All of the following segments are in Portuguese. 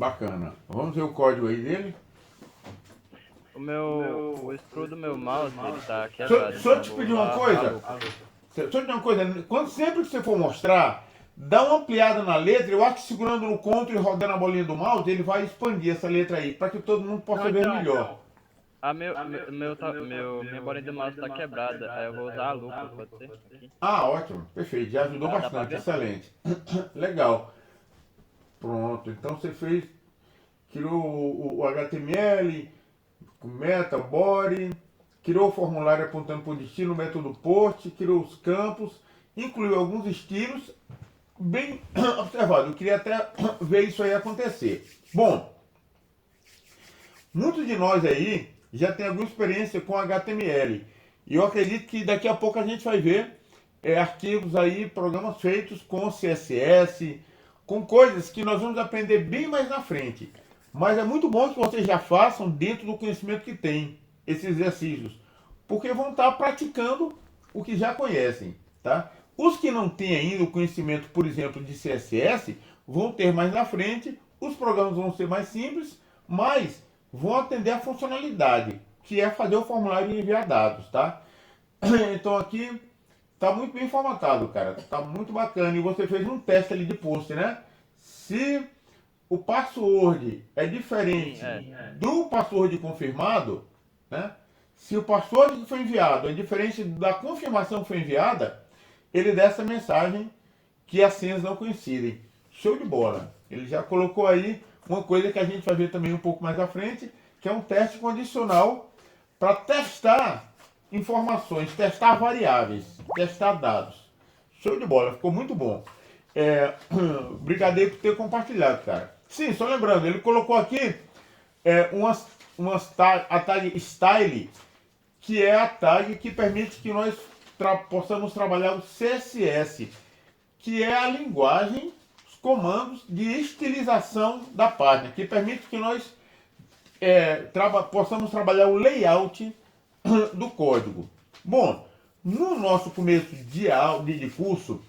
Bacana. Vamos ver o código aí dele. O screw do meu mouse, ele tá Deixa quebrado. eu te pedir uma coisa. Deixa eu te pedir uma coisa. Sempre que você for mostrar, dá uma ampliada na letra. Eu acho que segurando no CTRL e rodando a bolinha do mouse, ele vai expandir essa letra aí, para que todo mundo possa ver melhor. Minha bolinha do mouse tá quebrada, aí eu vou usar a lupa, pode ser? Aqui. Ótimo. Perfeito. Já ajudou Dá pra bastante. ver? Excelente. Legal. Pronto. Então você criou o HTML, o meta, body, criou o formulário apontando para o destino, o método post, criou os campos, incluiu alguns estilos, bem observado. Eu queria até ver isso aí acontecer. Bom, muitos de nós aí já tem alguma experiência com HTML. E eu acredito que daqui a pouco a gente vai ver arquivos aí, programas feitos com CSS, com coisas que nós vamos aprender bem mais na frente. Mas é muito bom que vocês já façam dentro do conhecimento que tem esses exercícios, porque vão estar praticando o que já conhecem, tá? Os que não têm ainda o conhecimento, por exemplo, de CSS, vão ter mais na frente, os programas vão ser mais simples, mas vão atender a funcionalidade, que é fazer o formulário e enviar dados, tá? Então aqui tá muito bem formatado, cara, tá muito bacana. E você fez um teste ali de post, né? Se o password é diferente do password confirmado, né? Se o password que foi enviado é diferente da confirmação que foi enviada, ele dá essa mensagem que as senhas não coincidem. Show de bola. Ele já colocou aí uma coisa que a gente vai ver também um pouco mais à frente, que é um teste condicional para testar informações, testar variáveis, testar dados. Show de bola, ficou muito bom. Obrigado por ter compartilhado, cara. Sim, só lembrando, ele colocou aqui a tag style, que é a tag que permite que nós possamos trabalhar o CSS, que é a linguagem, os comandos de estilização da página, que permite que nós possamos trabalhar o layout do código. Bom, no nosso começo de curso,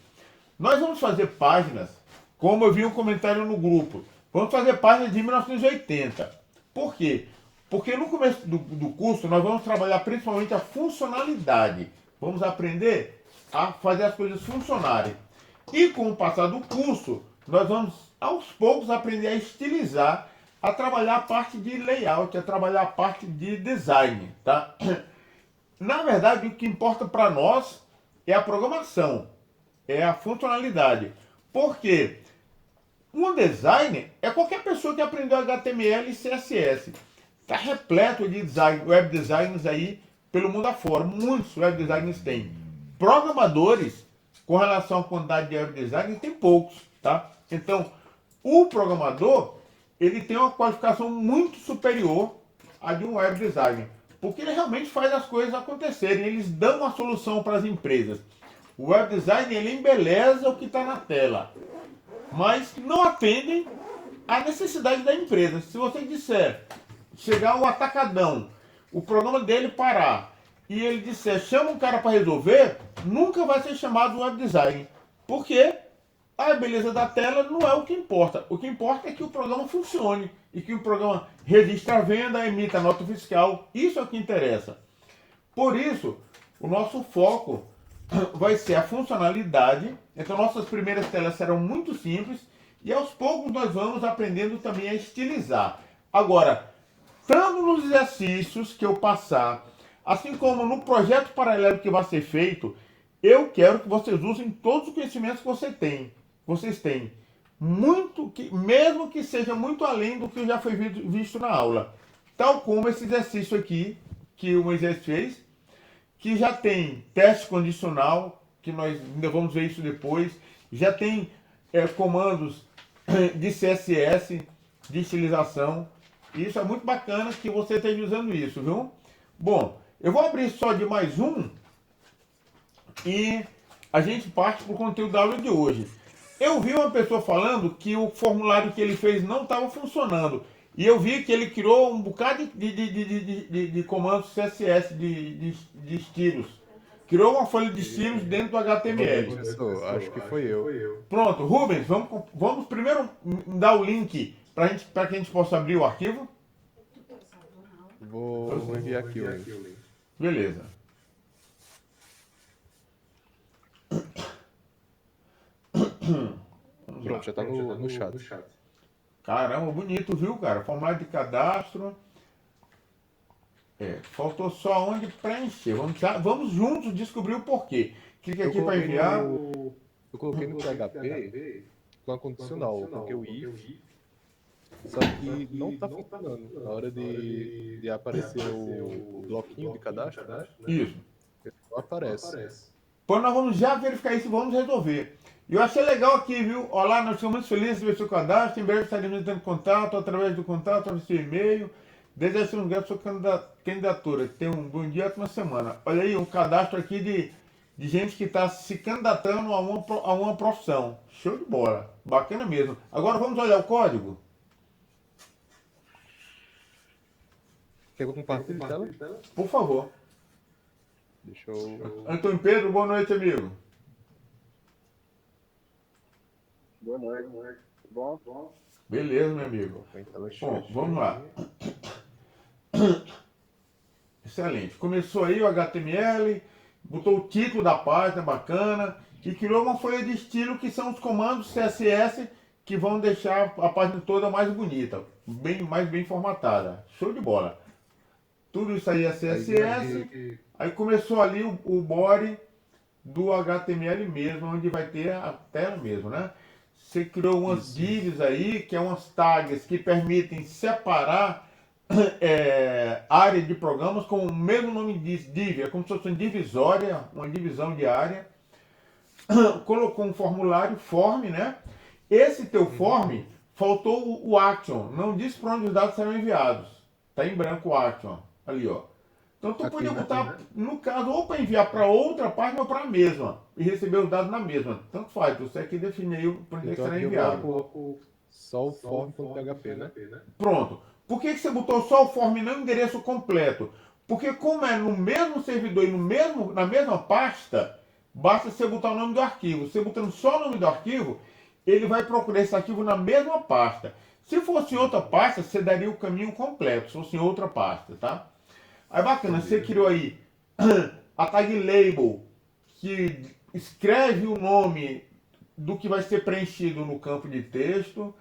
nós vamos fazer páginas, como eu vi um comentário no grupo, vamos fazer páginas de 1980. Por quê? Porque no começo do curso nós vamos trabalhar principalmente a funcionalidade. Vamos aprender a fazer as coisas funcionarem. E com o passar do curso, nós vamos aos poucos aprender a estilizar, a trabalhar a parte de layout, a trabalhar a parte de design, tá? Na verdade, o que importa para nós é a programação, é a funcionalidade. Porque um designer é qualquer pessoa que aprendeu HTML e CSS. Está repleto de web designers aí pelo mundo afora. Muitos web designers têm. Programadores, com relação à quantidade de web designers, tem poucos, tá? Então, o programador, ele tem uma qualificação muito superior à de um web designer. Porque ele realmente faz as coisas acontecerem. Eles dão uma solução para as empresas. O web design, ele embeleza o que está na tela, mas não atendem à necessidade da empresa. Se você disser, chegar um atacadão, o programa dele parar, e ele disser, chama um cara para resolver, nunca vai ser chamado web design. Porque a beleza da tela não é o que importa. O que importa é que o programa funcione e que o programa registre a venda, emita a nota fiscal. Isso é o que interessa. Por isso, o nosso foco vai ser a funcionalidade. Então nossas primeiras telas serão muito simples e aos poucos nós vamos aprendendo também a estilizar. Agora, tanto nos exercícios que eu passar, assim como no projeto paralelo que vai ser feito, eu quero que vocês usem todos os conhecimentos que vocês têm. Mesmo que seja muito além do que já foi visto na aula. Tal como esse exercício aqui, que o Moisés fez, que já tem teste condicional, que nós ainda vamos ver isso depois, já tem comandos de CSS, de estilização. Isso é muito bacana que você esteja usando isso, viu? Bom, eu vou abrir só de mais um e a gente parte para o conteúdo da aula de hoje. Eu vi uma pessoa falando que o formulário que ele fez não estava funcionando. E eu vi que ele criou um bocado de comandos CSS, de estilos. Criou uma folha de estilos dentro do HTML. Professor, acho que foi eu. Pronto, Rubens, vamos primeiro dar o link para que a gente possa abrir o arquivo? Vou enviar aqui o link. Beleza. Pronto, já tá no chat. Caramba, bonito, viu, cara? Formulário de cadastro. Faltou só onde preencher. Vamos juntos descobrir o porquê. Clique aqui para enviar. Eu coloquei no PHP com a condicional, porque o if, só que não tá funcionando. Na hora de aparecer o bloquinho de cadastro, né? Isso. Não aparece. Pois nós vamos já verificar isso e vamos resolver. E eu achei legal aqui, viu? Olá, nós ficamos muito felizes de ver seu cadastro. Em breve estaremos entrando em contato, através do contato, através do seu e-mail. Desejamos grato sua candidatura. Tenha um bom dia e ótima semana. Olha aí, um cadastro aqui de gente que está se candidatando a uma profissão. Show de bola. Bacana mesmo. Agora vamos olhar o código. Quer que eu compartilhe a tela? Por favor. Deixa eu... Antônio Pedro, boa noite, amigo. Boa noite. Bom? Beleza, meu amigo. Bom, vamos lá. Excelente. Começou aí o HTML, botou o título da página, bacana, e criou uma folha de estilo que são os comandos CSS que vão deixar a página toda mais bonita, mais bem formatada. Show de bola. Tudo isso aí é CSS. Aí começou ali o body do HTML mesmo, onde vai ter a tela mesmo, né? Você criou umas divs aí, que é umas tags que permitem separar área de programas com o mesmo nome de div, é como se fosse uma divisória, uma divisão de área. Colocou um formulário, form, né? Esse teu form, faltou o action, não disse para onde os dados serão enviados. Tá em branco o action, ali ó. Então tu podia botar, no caso, ou para enviar para outra página ou para a mesma, e receber os dados na mesma. Tanto faz, você aqui define aí para onde Então será aqui eu enviado. coloco só o form.php, né? Pronto. Por que você botou só o form e não o endereço completo? Porque como é no mesmo servidor e na mesma pasta, basta você botar o nome do arquivo. Você botando só o nome do arquivo, ele vai procurar esse arquivo na mesma pasta. Se fosse em outra pasta, você daria o caminho completo, se fosse em outra pasta, tá? Aí bacana, você criou aí a tag label, que escreve o nome do que vai ser preenchido no campo de texto.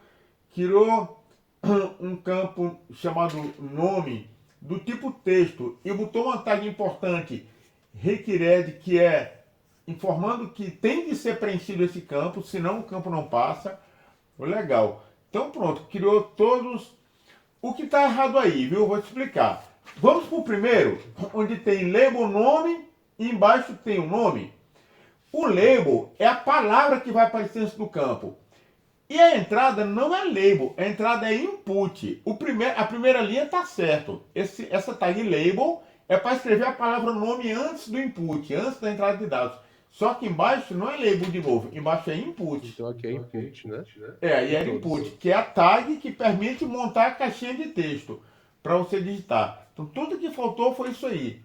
Criou um campo chamado nome do tipo texto e botou uma tag importante, required, que é informando que tem que ser preenchido esse campo, senão o campo não passa. Legal. Então pronto, criou todos. O que está errado aí, viu? Eu vou te explicar. Vamos para o primeiro, onde tem label nome e embaixo tem o nome. O label é a palavra que vai aparecer antes do campo. E a entrada não é label, a entrada é input. A primeira linha está certo. Essa tag label é para escrever a palavra nome antes do input, antes da entrada de dados. Só que embaixo não é label de novo, embaixo é input. Então aqui é input, né? E é input, que é a tag que permite montar a caixinha de texto para você digitar. Então tudo que faltou foi isso aí.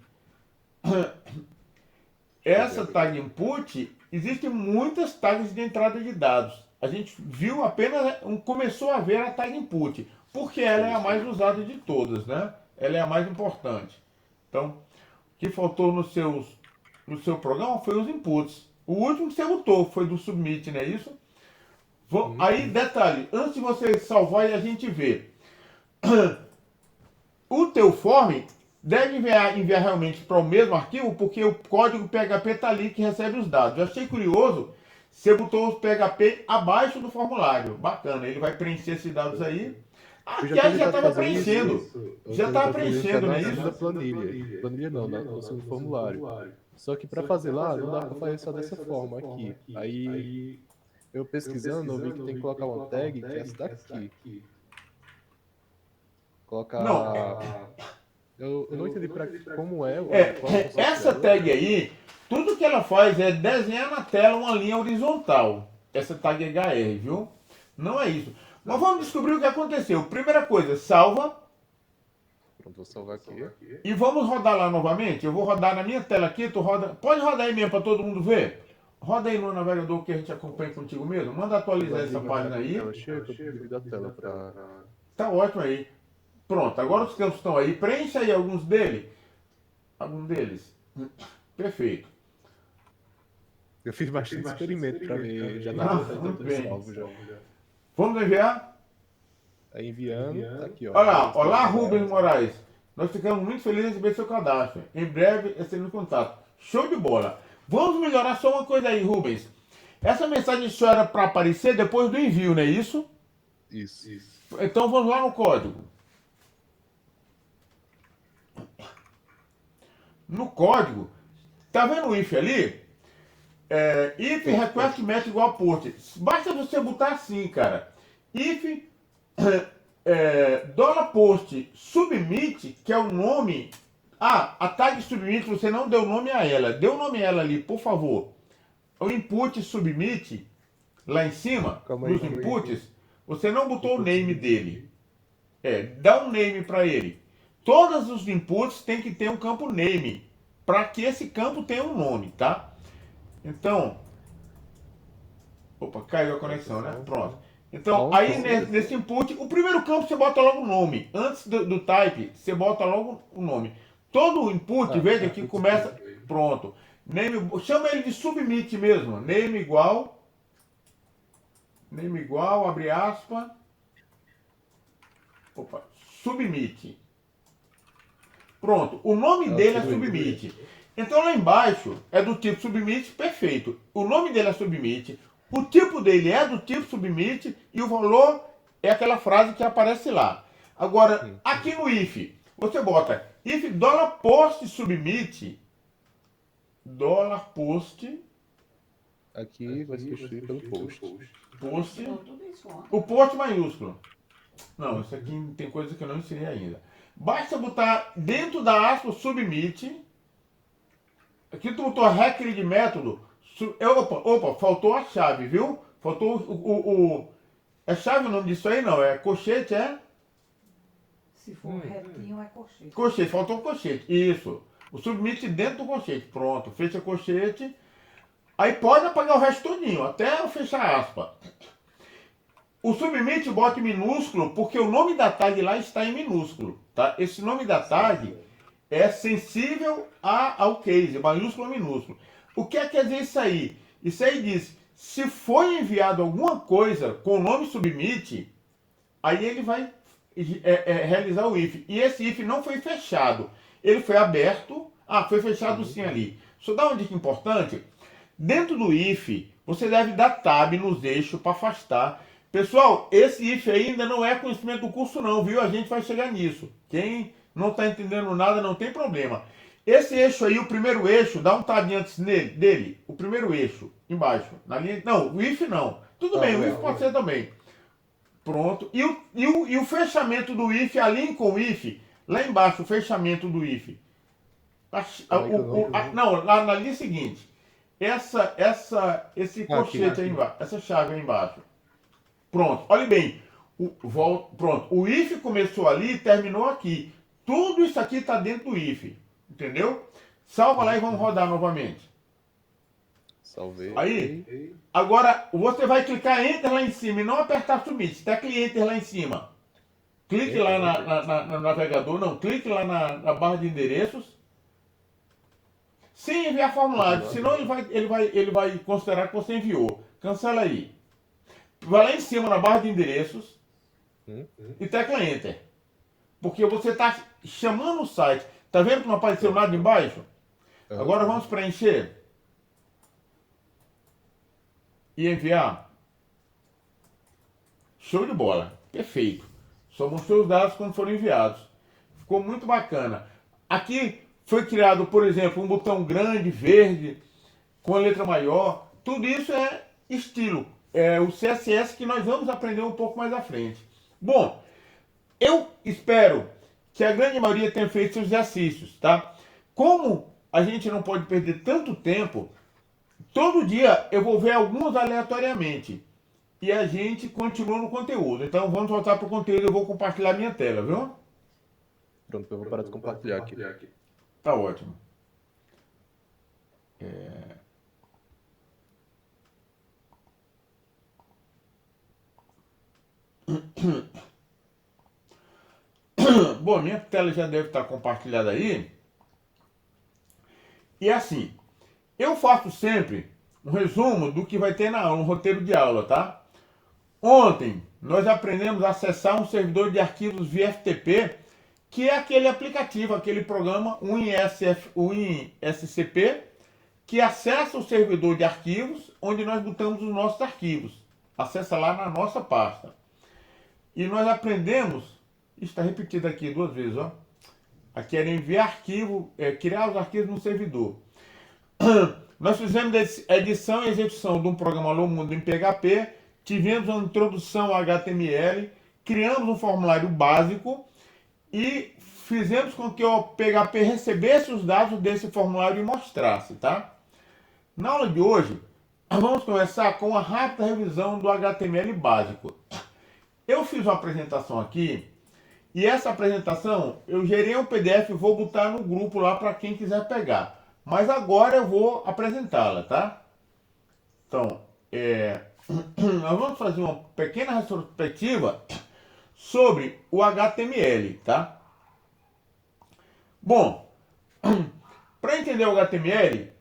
Essa tag input, existem muitas tags de entrada de dados. A gente viu apenas, começou a ver a tag input, porque ela é a mais usada de todas, né? Ela é a mais importante. Então, o que faltou no seu programa foi os inputs. O último que você botou foi do submit, não é isso? Aí, detalhe, antes de você salvar e a gente ver, o teu form deve enviar realmente para o mesmo arquivo, porque o código PHP está ali que recebe os dados. Eu achei curioso, você botou o PHP abaixo do formulário. Bacana, ele vai preencher esses dados aí. Aqui já estava preenchendo. Já estava preenchendo, não é isso? Da planilha. Planilha não, né? No seu formulário. Só que para fazer lá, não dá para fazer só dessa forma aqui. Aí, eu pesquisando, eu vi que tem que colocar uma tag que é essa daqui. Colocar... Não. Eu não entendi como é. Essa tag aí, tudo que ela faz é desenhar na tela uma linha horizontal. Essa tag HR, viu? Não é isso. Mas vamos descobrir o que aconteceu. Primeira coisa, salva. Pronto, vou salvar aqui. E vamos rodar lá novamente. Eu vou rodar na minha tela aqui. Pode rodar aí mesmo para todo mundo ver. Roda aí no navegador que a gente acompanha contigo mesmo. Manda atualizar essa página aí. Ela chega, eu divido a tela pra... Tá ótimo aí. Pronto, agora os campos estão aí. Preencha aí alguns deles. Algum deles. Perfeito. Eu fiz bastante experimento pra ver, já Ah, tá muito tudo bem. salvo já. Vamos enviar? Aí enviando, tá aqui, ó. Olha lá, olá Rubens Moraes. Nós ficamos muito felizes em receber seu cadastro. Em breve estaremos em contato. Show de bola. Vamos melhorar só uma coisa aí, Rubens. Essa mensagem só era para aparecer depois do envio, não é isso? Isso. Então vamos lá no código. No código, tá vendo o if ali? If request match igual a post. Basta você botar assim, cara. If $post submit, que é o nome. A tag submit você não deu nome a ela. Dê o nome a ela ali, por favor. O input submit, lá em cima, Calma aí, nos calma aí. inputs, você não botou o name dele. Dá um name para ele. Todos os inputs tem que ter um campo name, para que esse campo tenha um nome, tá? Então, opa, caiu a conexão, né? Pronto. Então, aí nesse input, o primeiro campo você bota logo o nome. Antes do type, você bota logo o nome. Todo input, veja que começa, pronto. Name, chama ele de submit mesmo. Name igual, abre aspas. Opa, submit. Pronto, o nome dele é submit. Então lá embaixo é do tipo submit, perfeito. O nome dele é submit, o tipo dele é do tipo submit e o valor é aquela frase que aparece lá. Agora, aqui no if, você bota if $post submit, $post, Aqui vai se substituir pelo post. post, Ensinou tudo isso ontem. o post maiúsculo. Não, isso aqui tem coisa que eu não ensinei ainda. Basta botar dentro da aspa submit. Aqui tu botou requer de método. Opa, faltou a chave, viu? Faltou é chave o nome disso aí? Não, é colchete, é? Se for retinho, é colchete. Colchete, faltou o colchete. Isso. O submit dentro do colchete. Pronto, fecha colchete. Aí pode apagar o resto todinho, até eu fechar aspa. O submit bota em minúsculo, porque o nome da tag lá está em minúsculo, tá? Esse nome da tag é sensível ao case, maiúsculo ou minúsculo. O que quer dizer isso aí? Isso aí diz, se foi enviado alguma coisa com o nome submit, aí ele vai realizar o if. E esse if não foi fechado, ele foi aberto. Foi fechado sim ali. Só dá uma dica importante. Dentro do if, você deve dar tab nos eixos para afastar. Pessoal, esse if ainda não é conhecimento do curso não, viu? A gente vai chegar nisso. Quem não está entendendo nada, não tem problema. Esse eixo aí, o primeiro eixo, dá um tab antes dele. O primeiro eixo, embaixo. Na linha, não, o if não. Tudo bem, o if pode ser também. Pronto. E o fechamento do if, a linha com o if, lá embaixo, o fechamento do if. Não, lá na linha seguinte. Esse colchete aí embaixo, essa chave aí embaixo. Pronto, olhe bem. Pronto, o if começou ali e terminou aqui. Tudo isso aqui está dentro do if. Entendeu? Salva lá e vamos rodar novamente. Salvei. Aí, agora você vai clicar Enter lá em cima e não apertar Submit. Tecle Enter lá em cima. Clique lá no navegador, não, clique lá na barra de endereços. Sem enviar formulário, senão ele vai considerar que você enviou. Cancela aí. Vai lá em cima na barra de endereços e tecla Enter. Porque você está chamando o site. Tá vendo que não apareceu nada embaixo? Agora vamos preencher. E enviar. Show de bola. Perfeito. Só mostrou os dados quando foram enviados. Ficou muito bacana. Aqui foi criado, por exemplo, um botão grande, verde, com a letra maior. Tudo isso é estilo. É o CSS que nós vamos aprender um pouco mais à frente. Bom, eu espero que a grande maioria tenha feito seus exercícios, tá? Como a gente não pode perder tanto tempo, todo dia eu vou ver alguns aleatoriamente. E a gente continua no conteúdo. Então vamos voltar para o conteúdo. Eu vou compartilhar minha tela, viu? Pronto, eu vou parar de compartilhar aqui. Tá ótimo. Bom, minha tela já deve estar compartilhada aí. E assim, eu faço sempre um resumo do que vai ter na aula, um roteiro de aula, tá? Ontem nós aprendemos a acessar um servidor de arquivos via FTP, que é aquele aplicativo, aquele programa WinSCP, que acessa o servidor de arquivos, onde nós botamos os nossos arquivos. Acessa lá na nossa pasta. E nós aprendemos, está repetido aqui 2 vezes, ó. Aqui era enviar arquivo, criar os arquivos no servidor. Nós fizemos edição e execução de um programa Alô Mundo em PHP, tivemos uma introdução ao HTML, criamos um formulário básico e fizemos com que o PHP recebesse os dados desse formulário e mostrasse, tá? Na aula de hoje, vamos começar com uma rápida revisão do HTML básico. Eu fiz uma apresentação aqui, e essa apresentação eu gerei um PDF e vou botar no grupo lá para quem quiser pegar. Mas agora eu vou apresentá-la, tá? Então, nós vamos fazer uma pequena retrospectiva sobre o HTML, tá? Bom, para entender o HTML,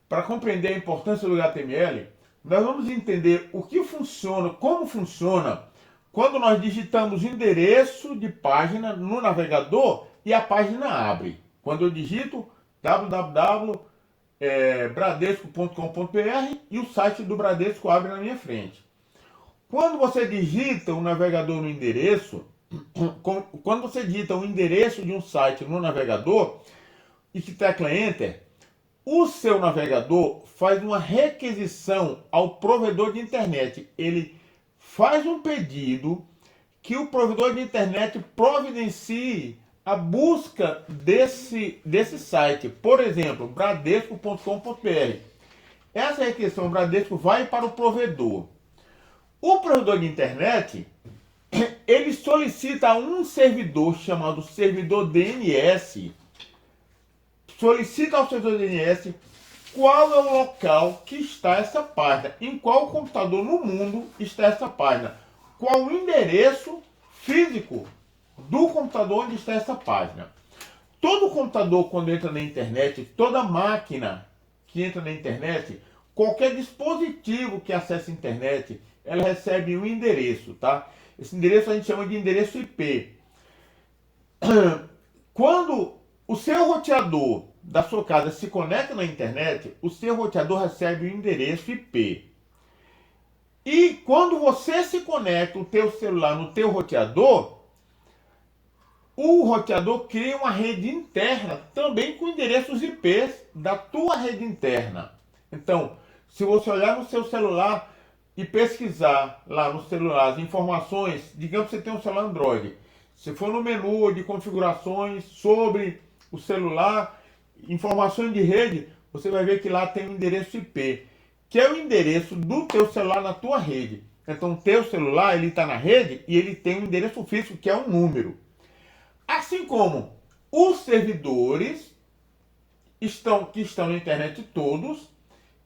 para compreender a importância do HTML, nós vamos entender o que funciona, como funciona quando nós digitamos endereço de página no navegador e a página abre. Quando eu digito www.bradesco.com.br e o site do Bradesco abre na minha frente. Quando você digita o navegador no endereço, quando você digita o endereço de um site no navegador e que tecla Enter, o seu navegador faz uma requisição ao provedor de internet. Ele faz um pedido que o provedor de internet providencie a busca desse site. Por exemplo, bradesco.com.br. Essa requisição Bradesco vai para o provedor. O provedor de internet, ele solicita a um servidor chamado servidor DNS, solicita ao servidor DNS qual é o local que está essa página, em qual computador no mundo está essa página, qual o endereço físico do computador onde está essa página. Todo computador, quando entra na internet, toda máquina que entra na internet, qualquer dispositivo que acessa a internet, ela recebe um endereço, tá? Esse endereço a gente chama de endereço IP. Quando o seu roteador da sua casa se conecta na internet, o seu roteador recebe o endereço IP. E quando você se conecta o teu celular no teu roteador, o roteador cria uma rede interna também com endereços IPs da tua rede interna. Então, se você olhar no seu celular e pesquisar lá no celular as informações, digamos que você tem um celular Android, se for no menu de configurações sobre o celular, informações de rede, você vai ver que lá tem um endereço IP, que é o endereço do teu celular na tua rede. Então, o teu celular, ele está na rede e ele tem um endereço físico, que é um número. Assim como os servidores que estão na internet todos,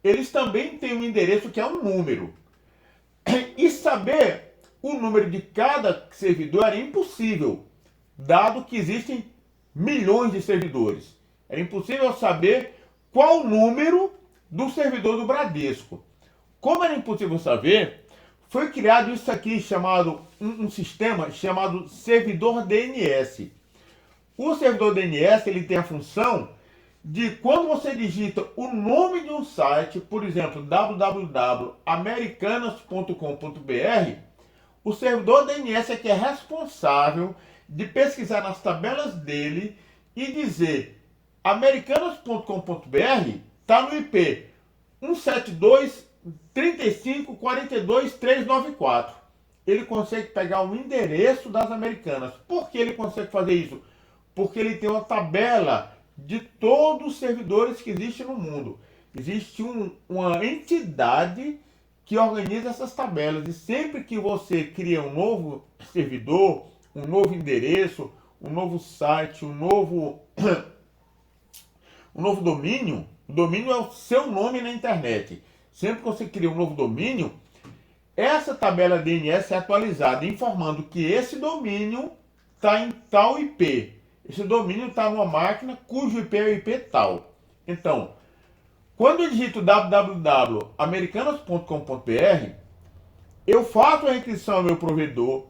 eles também têm um endereço que é um número. E saber o número de cada servidor era impossível, dado que existem milhões de servidores. Era impossível saber qual o número do servidor do Bradesco. Como era impossível saber, foi criado isso aqui, chamado um sistema chamado servidor DNS. O servidor DNS, ele tem a função de, quando você digita o nome de um site, por exemplo, www.americanas.com.br, o servidor DNS é que é responsável de pesquisar nas tabelas dele e dizer: americanas.com.br está no IP 172.35.42.394. Ele consegue pegar o endereço das Americanas. Por que ele consegue fazer isso? Porque ele tem uma tabela de todos os servidores que existem no mundo. Existe uma entidade que organiza essas tabelas. E sempre que você cria um novo servidor, um novo endereço, um novo site, um novo domínio, o domínio é o seu nome na internet. Sempre que você cria um novo domínio, essa tabela DNS é atualizada, informando que esse domínio está em tal IP. Esse domínio está numa máquina cujo IP é o IP tal. Então, quando eu digito www.americanas.com.br, eu faço a requisição ao meu provedor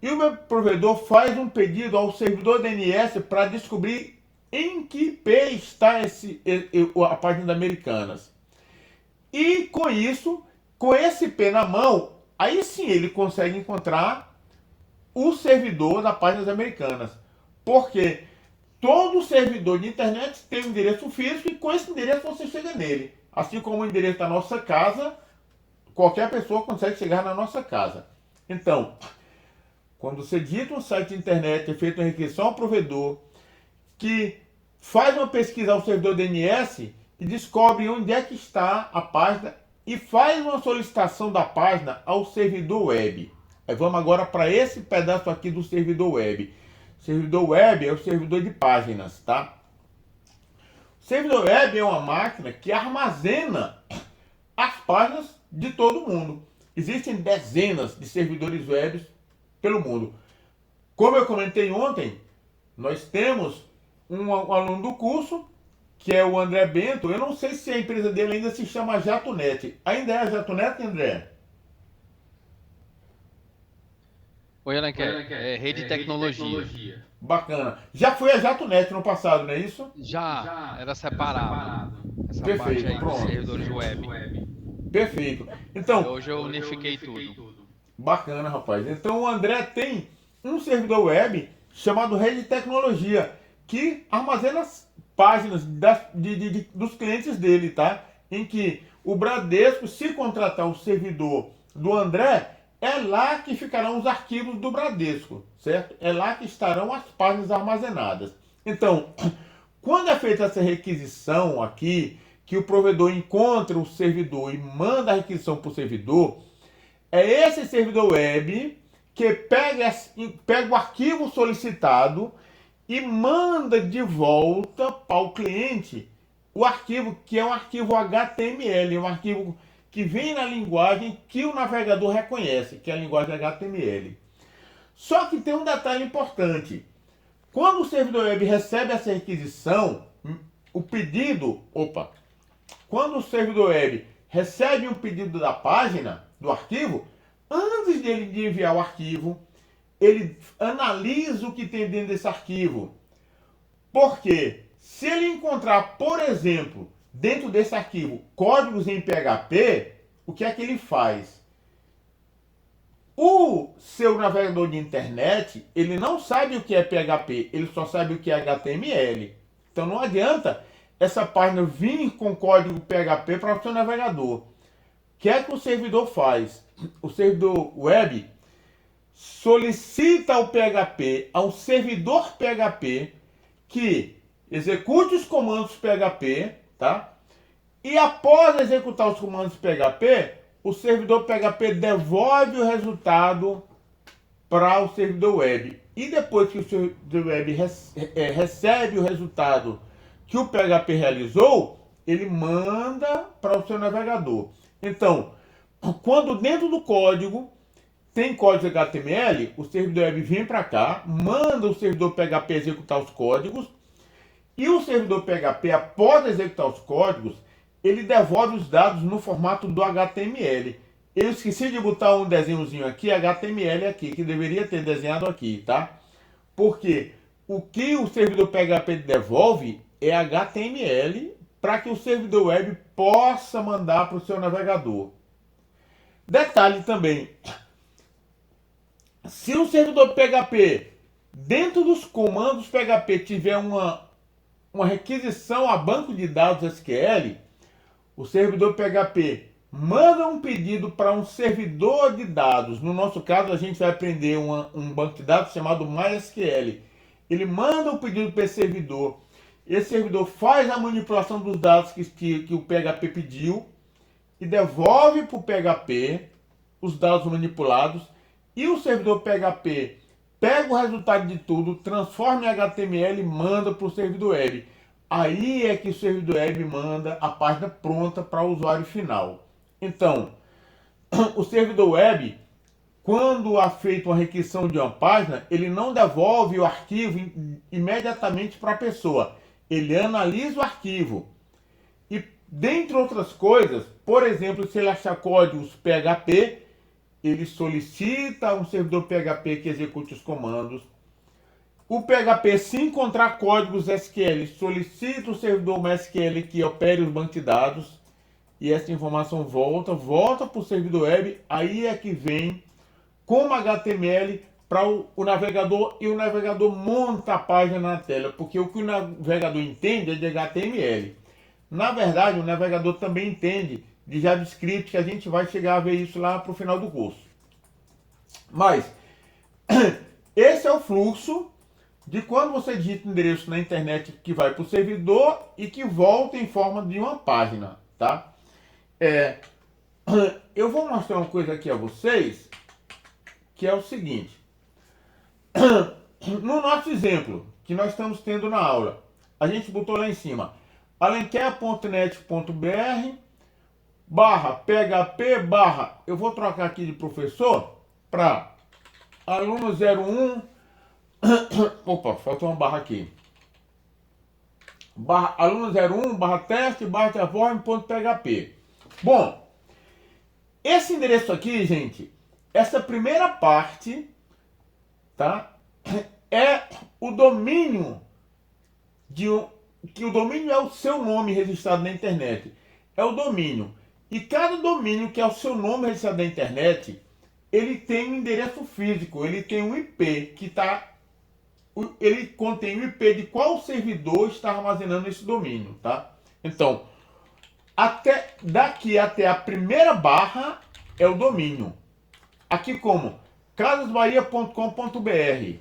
e o meu provedor faz um pedido ao servidor DNS para descobrir em que IP está a página da Americanas. E com isso, com esse IP na mão, aí sim ele consegue encontrar o servidor da página das Americanas. Porque todo servidor de internet tem um endereço físico e com esse endereço você chega nele. Assim como o endereço da nossa casa, qualquer pessoa consegue chegar na nossa casa. Então, quando você digita um site de internet, é feita uma requisição ao provedor, que faz uma pesquisa ao servidor DNS e descobre onde é que está a página e faz uma solicitação da página ao servidor web. Aí vamos agora para esse pedaço aqui do servidor web. O servidor web é o servidor de páginas, tá? O servidor web é uma máquina que armazena as páginas de todo mundo. Existem dezenas de servidores web pelo mundo. Como eu comentei ontem, nós temos um aluno do curso, que é o André Bento. Eu não sei se a empresa dele ainda se chama JatoNet. Ainda é a JatoNet, André? Oi, Alenquer, é Rede Tecnologia. Bacana. Já foi a JatoNet no passado, não é isso? Já era separado. Essa Perfeito, parte aí dos pronto. servidores web. Perfeito. Então, Hoje eu unifiquei tudo. bacana, rapaz. Então o André tem um servidor web chamado Rede Tecnologia, que armazena as páginas dos clientes dele, tá? Em que o Bradesco, se contratar o servidor do André, é lá que ficarão os arquivos do Bradesco, certo? É lá que estarão as páginas armazenadas. Então, quando é feita essa requisição aqui, que o provedor encontra o servidor e manda a requisição para o servidor, é esse servidor web que pega o arquivo solicitado e manda de volta para o cliente o arquivo, que é um arquivo HTML, um arquivo que vem na linguagem que o navegador reconhece, que é a linguagem HTML. Só que tem um detalhe importante. Quando o servidor web recebe essa requisição, o pedido, quando o servidor web recebe um pedido da página, do arquivo, antes de enviar o arquivo, ele analisa o que tem dentro desse arquivo. Porque se ele encontrar, por exemplo, dentro desse arquivo, códigos em PHP, o que é que ele faz? O seu navegador de internet, ele não sabe o que é PHP, ele só sabe o que é HTML. Então não adianta essa página vir com código PHP para o seu navegador. O que é que o servidor faz? O servidor web solicita ao PHP, ao servidor PHP, que execute os comandos PHP, tá? E após executar os comandos PHP, o servidor PHP devolve o resultado para o servidor web. E depois que o servidor web recebe o resultado que o PHP realizou, ele manda para o seu navegador. Então, quando dentro do código tem código HTML, o servidor web vem para cá, manda o servidor PHP executar os códigos, e o servidor PHP, após executar os códigos, ele devolve os dados no formato do HTML. Eu esqueci de botar um desenhozinho aqui, HTML aqui, que deveria ter desenhado aqui, tá? Porque o que o servidor PHP devolve é HTML para que o servidor web possa mandar para o seu navegador. Detalhe também, se o servidor PHP, dentro dos comandos PHP, tiver uma requisição a banco de dados SQL, o servidor PHP manda um pedido para um servidor de dados. No nosso caso, a gente vai aprender um banco de dados chamado MySQL. Ele manda um pedido para esse servidor. Esse servidor faz a manipulação dos dados que o PHP pediu e devolve para o PHP os dados manipulados. E o servidor PHP pega o resultado de tudo, transforma em HTML e manda para o servidor web. Aí é que o servidor web manda a página pronta para o usuário final. Então, o servidor web, quando há feito uma requisição de uma página, ele não devolve o arquivo imediatamente para a pessoa. Ele analisa o arquivo. E, dentre outras coisas, por exemplo, se ele achar códigos PHP, ele solicita um servidor PHP que execute os comandos. O PHP, se encontrar códigos SQL, solicita o servidor MySQL que opere os bancos de dados. E essa informação volta para o servidor web. Aí é que vem como HTML para o navegador, e o navegador monta a página na tela, porque o que o navegador entende é de HTML. Na verdade, o navegador também entende de JavaScript, que a gente vai chegar a ver isso lá para o final do curso. Mas, esse é o fluxo de quando você digita o endereço na internet que vai para o servidor e que volta em forma de uma página, tá? Eu vou mostrar uma coisa aqui a vocês, que é o seguinte. No nosso exemplo, que nós estamos tendo na aula, a gente botou lá em cima, alenquer.net.br/php/ eu vou trocar aqui de professor para aluno 01. Opa, faltou uma barra aqui. Aluno 01/teste/transform.php. Bom, esse endereço aqui, gente, essa primeira parte, tá? É o domínio que o domínio é o seu nome registrado na internet. É o domínio. E cada domínio que é o seu nome registrado na internet, ele tem um endereço físico, ele tem um IP que ele contém o IP de qual servidor está armazenando esse domínio, tá? Então, daqui até a primeira barra é o domínio. Aqui como casasbahia.com.br.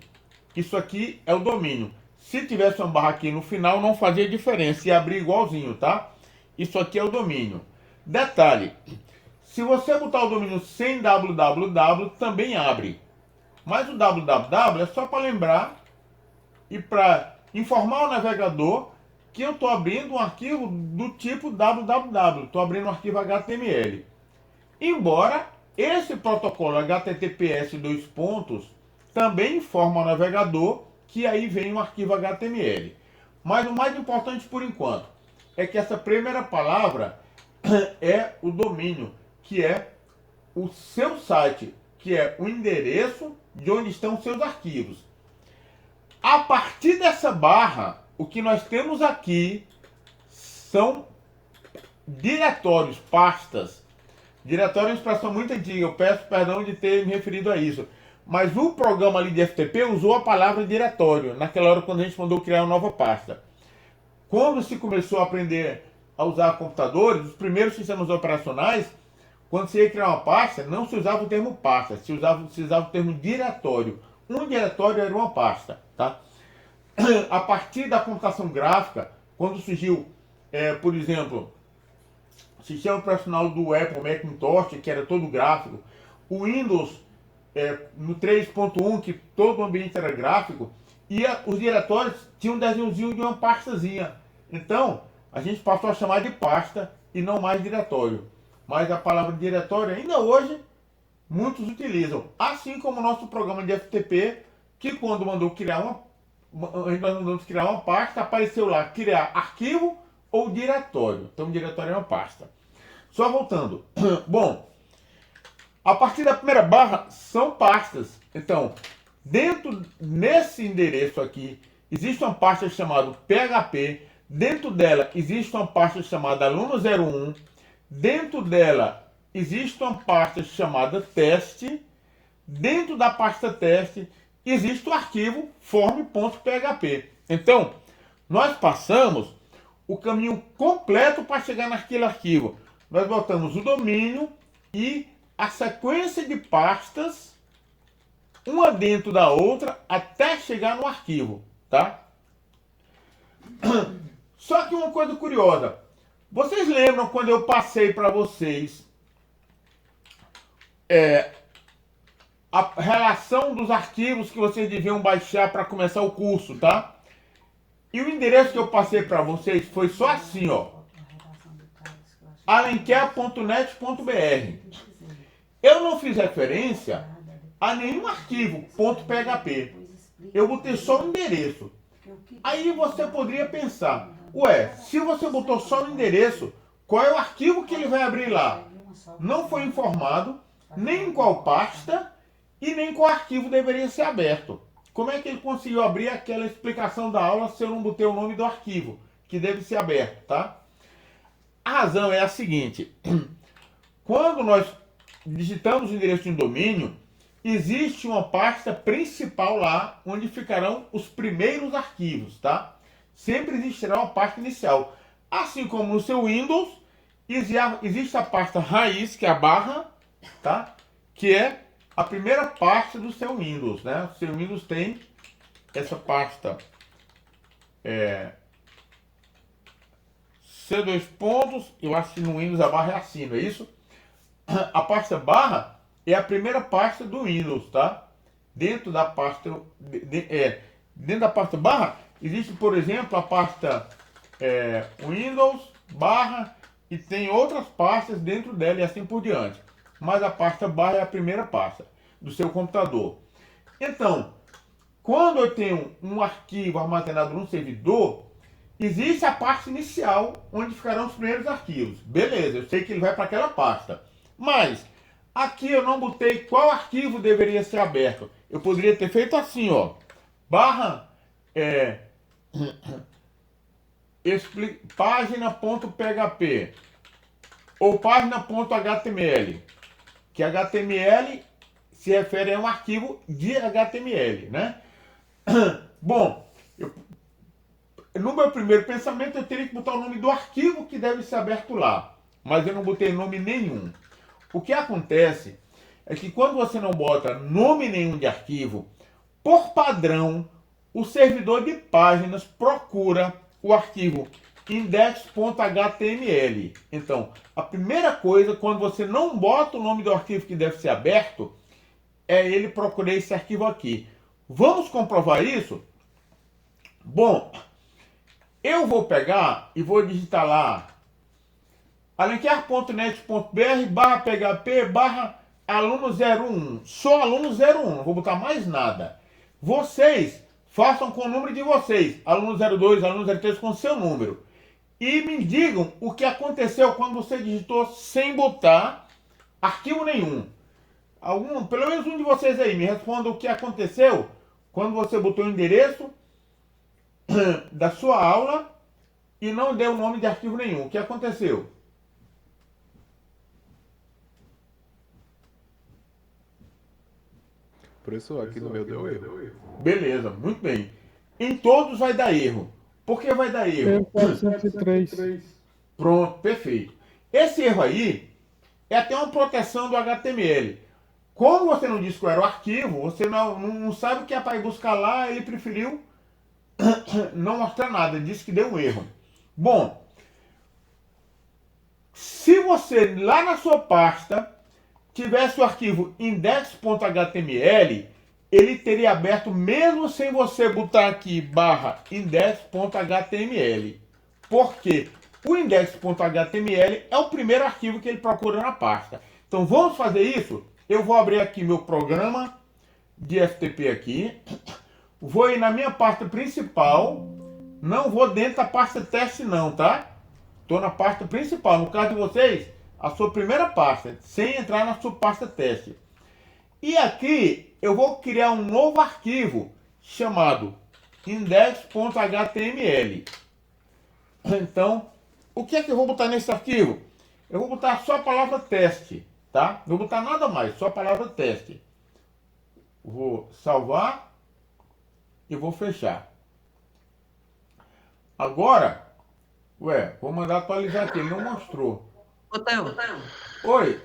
Isso aqui é o domínio. Se tivesse uma barra aqui no final, não fazia diferença, ia abrir igualzinho, tá? Isso aqui é o domínio. Detalhe, se você botar o domínio sem www, também abre. Mas o www é só para lembrar e para informar o navegador que eu estou abrindo um arquivo do tipo www, estou abrindo um arquivo HTML. Embora esse protocolo HTTPS também informa ao navegador que aí vem um arquivo HTML. Mas o mais importante por enquanto é que essa primeira palavra é o domínio, que é o seu site, que é o endereço de onde estão os seus arquivos. A partir dessa barra, o que nós temos aqui são diretórios, pastas. Diretório é uma expressão muito antiga, eu peço perdão de ter me referido a isso. Mas o programa ali de FTP usou a palavra diretório, naquela hora quando a gente mandou criar uma nova pasta. Quando se começou a aprender a usar computadores, os primeiros sistemas operacionais, quando você ia criar uma pasta, não se usava o termo pasta, se usava o termo diretório. Um diretório era uma pasta, tá? A partir da computação gráfica, quando surgiu, por exemplo, o sistema operacional do Apple Macintosh, que era todo gráfico, o Windows no 3.1, que todo o ambiente era gráfico, e os diretórios tinham um desenhozinho de uma pastazinha. Então, a gente passou a chamar de pasta e não mais diretório. Mas a palavra diretório ainda hoje muitos utilizam. Assim como o nosso programa de FTP, que quando mandou criar nós mandamos criar uma pasta, apareceu lá criar arquivo ou diretório. Então, diretório é uma pasta. Só voltando. Bom, a partir da primeira barra são pastas. Então, nesse endereço aqui, existe uma pasta chamada PHP. Dentro dela existe uma pasta chamada aluno01. Dentro dela existe uma pasta chamada teste. Dentro da pasta teste existe o arquivo form.php. Então, nós passamos o caminho completo para chegar naquele arquivo. Nós botamos o domínio e a sequência de pastas, uma dentro da outra, até chegar no arquivo, tá? Só que uma coisa curiosa. Vocês lembram quando eu passei para vocês a relação dos arquivos que vocês deviam baixar para começar o curso, tá? E o endereço que eu passei para vocês foi só assim, ó. alenquer.net.br. Eu não fiz referência a nenhum arquivo .php. Eu botei só o endereço. Aí você poderia pensar, ué, se você botou só o endereço, qual é o arquivo que ele vai abrir lá? Não foi informado nem em qual pasta e nem qual arquivo deveria ser aberto. Como é que ele conseguiu abrir aquela explicação da aula se eu não botei o nome do arquivo que deve ser aberto, tá? A razão é a seguinte: quando nós digitamos o endereço de um domínio, existe uma pasta principal lá, onde ficarão os primeiros arquivos, tá? Sempre existirá uma pasta inicial. Assim como no seu Windows, existe a pasta raiz, que é a barra, tá? Que é a primeira pasta do seu Windows, né? O seu Windows tem essa pasta C2 pontos, eu acho que no Windows a barra é assim, não é isso? A pasta barra é a primeira pasta do Windows, tá? Dentro da pasta dentro da pasta barra existe, por exemplo, a pasta Windows barra e tem outras pastas dentro dela e assim por diante. Mas a pasta barra é a primeira pasta do seu computador. Então, quando eu tenho um arquivo armazenado num servidor, existe a pasta inicial, onde ficarão os primeiros arquivos. Beleza, eu sei que ele vai para aquela pasta. Mas, aqui eu não botei qual arquivo deveria ser aberto. Eu poderia ter feito assim, ó. Barra, página.php ou página.html. Que HTML se refere a um arquivo de HTML, né? Bom, no meu primeiro pensamento eu teria que botar o nome do arquivo que deve ser aberto lá, mas eu não botei nome nenhum. O que acontece é que quando você não bota nome nenhum de arquivo, por padrão, o servidor de páginas procura o arquivo index.html. Então, a primeira coisa, quando você não bota o nome do arquivo que deve ser aberto, é ele procurar esse arquivo aqui. Vamos comprovar isso? Bom, eu vou pegar e vou digitar lá alenquer.net.br/php/aluno01. Só aluno 01, não vou botar mais nada. Vocês façam com o número de vocês, aluno 02, aluno 03, com seu número. E me digam o que aconteceu quando você digitou sem botar arquivo nenhum. Pelo menos um de vocês aí, me responda o que aconteceu quando você botou o endereço da sua aula e não deu o nome de arquivo nenhum. O que aconteceu? Professor, aqui no meu deu erro. Beleza, muito bem. Em todos vai dar erro. Por que vai dar erro? 403. Pronto, perfeito. Esse erro aí é até uma proteção do HTML. Como você não disse qual era o arquivo, você não sabe o que é para ir buscar lá, ele preferiu não mostrar nada, ele disse que deu um erro. Bom, se você lá na sua pasta tivesse o arquivo index.html, ele teria aberto mesmo sem você botar aqui /index.html. Por quê? O index.html é o primeiro arquivo que ele procura na pasta. Então vamos fazer isso? Eu vou abrir aqui meu programa de FTP aqui. Vou ir na minha pasta principal. Não vou dentro da pasta teste não, tá? Estou na pasta principal. No caso de vocês, a sua primeira pasta, sem entrar na sua pasta teste. E aqui eu vou criar um novo arquivo chamado index.html. Então, o que é que eu vou botar nesse arquivo? Eu vou botar só a palavra teste, tá? Não vou botar nada mais, só a palavra teste. Vou salvar e vou fechar. Agora, vou mandar atualizar aqui, ele não mostrou. Ô, Theo, Oi,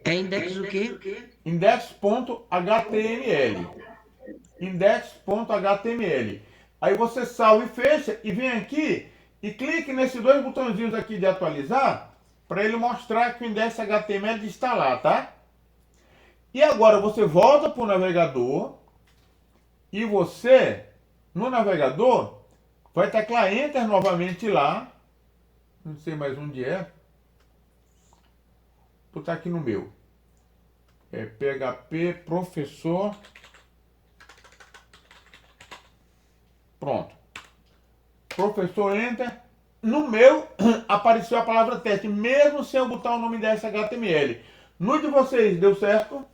é index o quê? index.html. Index.html. Aí você salva e fecha e vem aqui e clique nesses dois botõezinhos aqui de atualizar para ele mostrar que o index.html está lá, tá? E agora você volta para o navegador e você, no navegador, vai teclar Enter novamente lá. Não sei mais onde é. Vou botar aqui no meu. PHP professor. Pronto. Professor Enter. No meu apareceu a palavra teste, mesmo sem eu botar o nome dessa HTML. No de vocês, deu certo?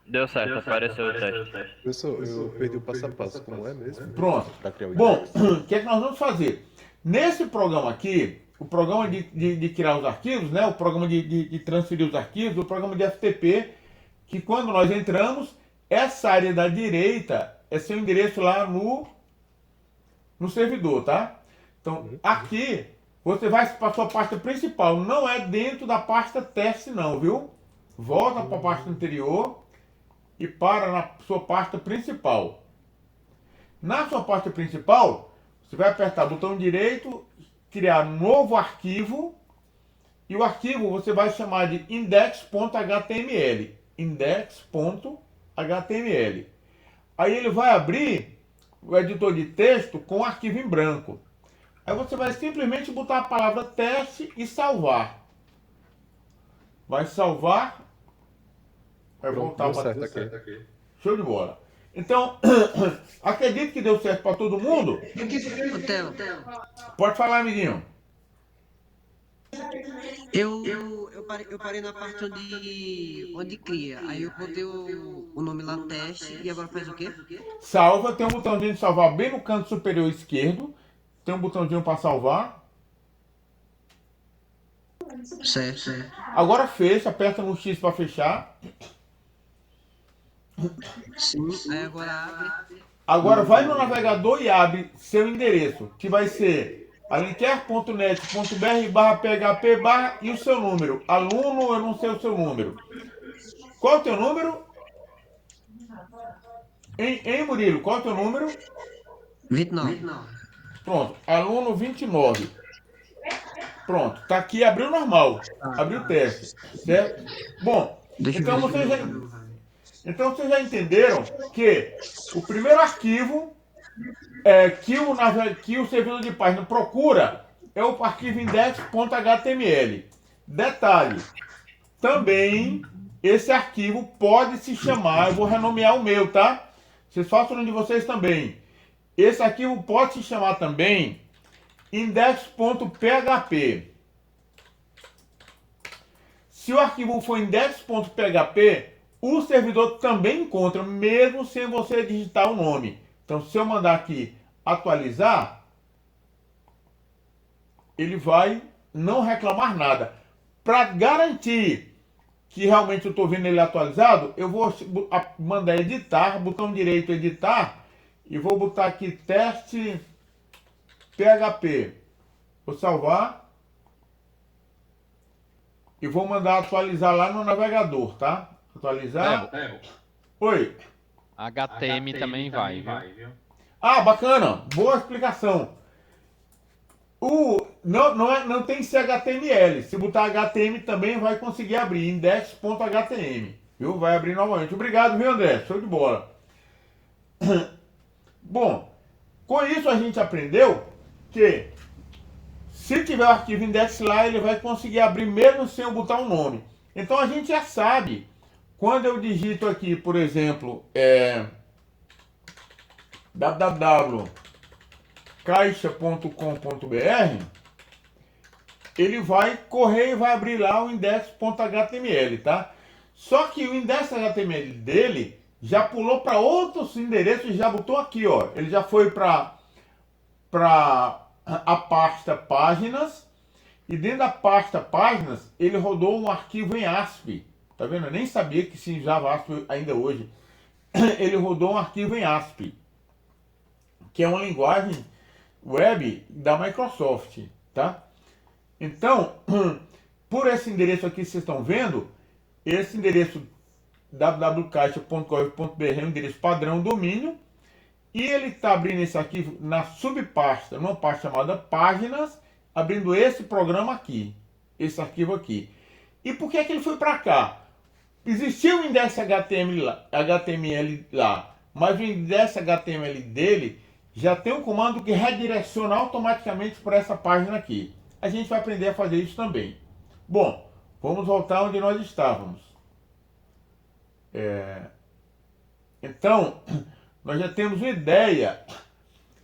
Deu certo, apareceu o teste. Professor, eu perdi o passo a passo, como é mesmo? Pronto. Pra criar o Bom, index. o que é que nós vamos fazer? Nesse programa aqui, o programa de criar os arquivos, né? O programa de transferir os arquivos, o programa de FTP, que quando nós entramos, essa área da direita é seu endereço lá no servidor, tá? Então, aqui, você vai para a sua pasta principal. Não é dentro da pasta teste não, viu? Volta para a pasta anterior e para na sua pasta principal. Na sua pasta principal, você vai apertar o botão direito, criar novo arquivo, e o arquivo você vai chamar de index.html. Index.html. Aí ele vai abrir o editor de texto com o arquivo em branco. Aí você vai simplesmente botar a palavra teste e salvar. Vai salvar. Vai Pronto, voltar deu para certo aqui. Show de bola. Então, acredito que deu certo para todo mundo. Ô, Theo, Pode falar, amiguinho. eu parei na parte onde cria. Aí eu botei o nome lá, teste, e agora faz o quê? Salva, tem um botãozinho de salvar bem no canto superior esquerdo. Tem um botãozinho para salvar. Certo. Agora fecha, aperta no X para fechar. Sim, aí agora abre. Agora vai no navegador e abre seu endereço, que vai ser alinquer.net.br/php/ e o seu número. Aluno, eu não sei o seu número. Qual é o teu número? Hein, Murilo, qual é o teu número? 29. Pronto, aluno 29. Pronto, tá aqui, abriu normal. Abriu o teste, certo? Bom, Deixa eu então ver se vocês já... eu- Então vocês já entenderam que o primeiro arquivo que o servidor de página procura é o arquivo index.html. Detalhe, também esse arquivo pode se chamar, eu vou renomear o meu, tá? Vocês façam um de vocês também. Esse arquivo pode se chamar também index.php. Se o arquivo for index.php, o servidor também encontra, mesmo sem você digitar o nome. Então, se eu mandar aqui atualizar, ele vai não reclamar nada. Para garantir que realmente eu estou vendo ele atualizado, eu vou mandar editar, botão direito editar, e vou botar aqui teste PHP. Vou salvar. E vou mandar atualizar lá no navegador, tá? Atualizar. Oi. HTM também vai, viu? Ah, bacana. Boa explicação. Não tem HTML. Se botar HTML também vai conseguir abrir. Index.html. Viu? Vai abrir novamente. Obrigado, viu, André? Show de bola. Bom, com isso a gente aprendeu que se tiver o arquivo index lá, ele vai conseguir abrir mesmo sem eu botar um nome. Então a gente já sabe. Quando eu digito aqui, por exemplo, www.caixa.com.br, ele vai correr e vai abrir lá o index.html, tá? Só que o index.html dele já pulou para outros endereços e já botou aqui, ó. Ele já foi para a pasta páginas, e dentro da pasta páginas ele rodou um arquivo em ASP. Tá vendo? Eu nem sabia que se usava ASP ainda hoje. Ele rodou um arquivo em ASP, que é uma linguagem web da Microsoft, tá? Então, por esse endereço aqui que vocês estão vendo, esse endereço www.caixa.gov.br é um endereço padrão domínio, e ele está abrindo esse arquivo na subpasta, numa pasta chamada páginas, abrindo esse programa aqui, esse arquivo aqui. E por que é que ele foi para cá? Existia o index HTML lá, mas o index HTML dele já tem um comando que redireciona automaticamente para essa página aqui. A gente vai aprender a fazer isso também. Bom, vamos voltar onde nós estávamos. Então, nós já temos uma ideia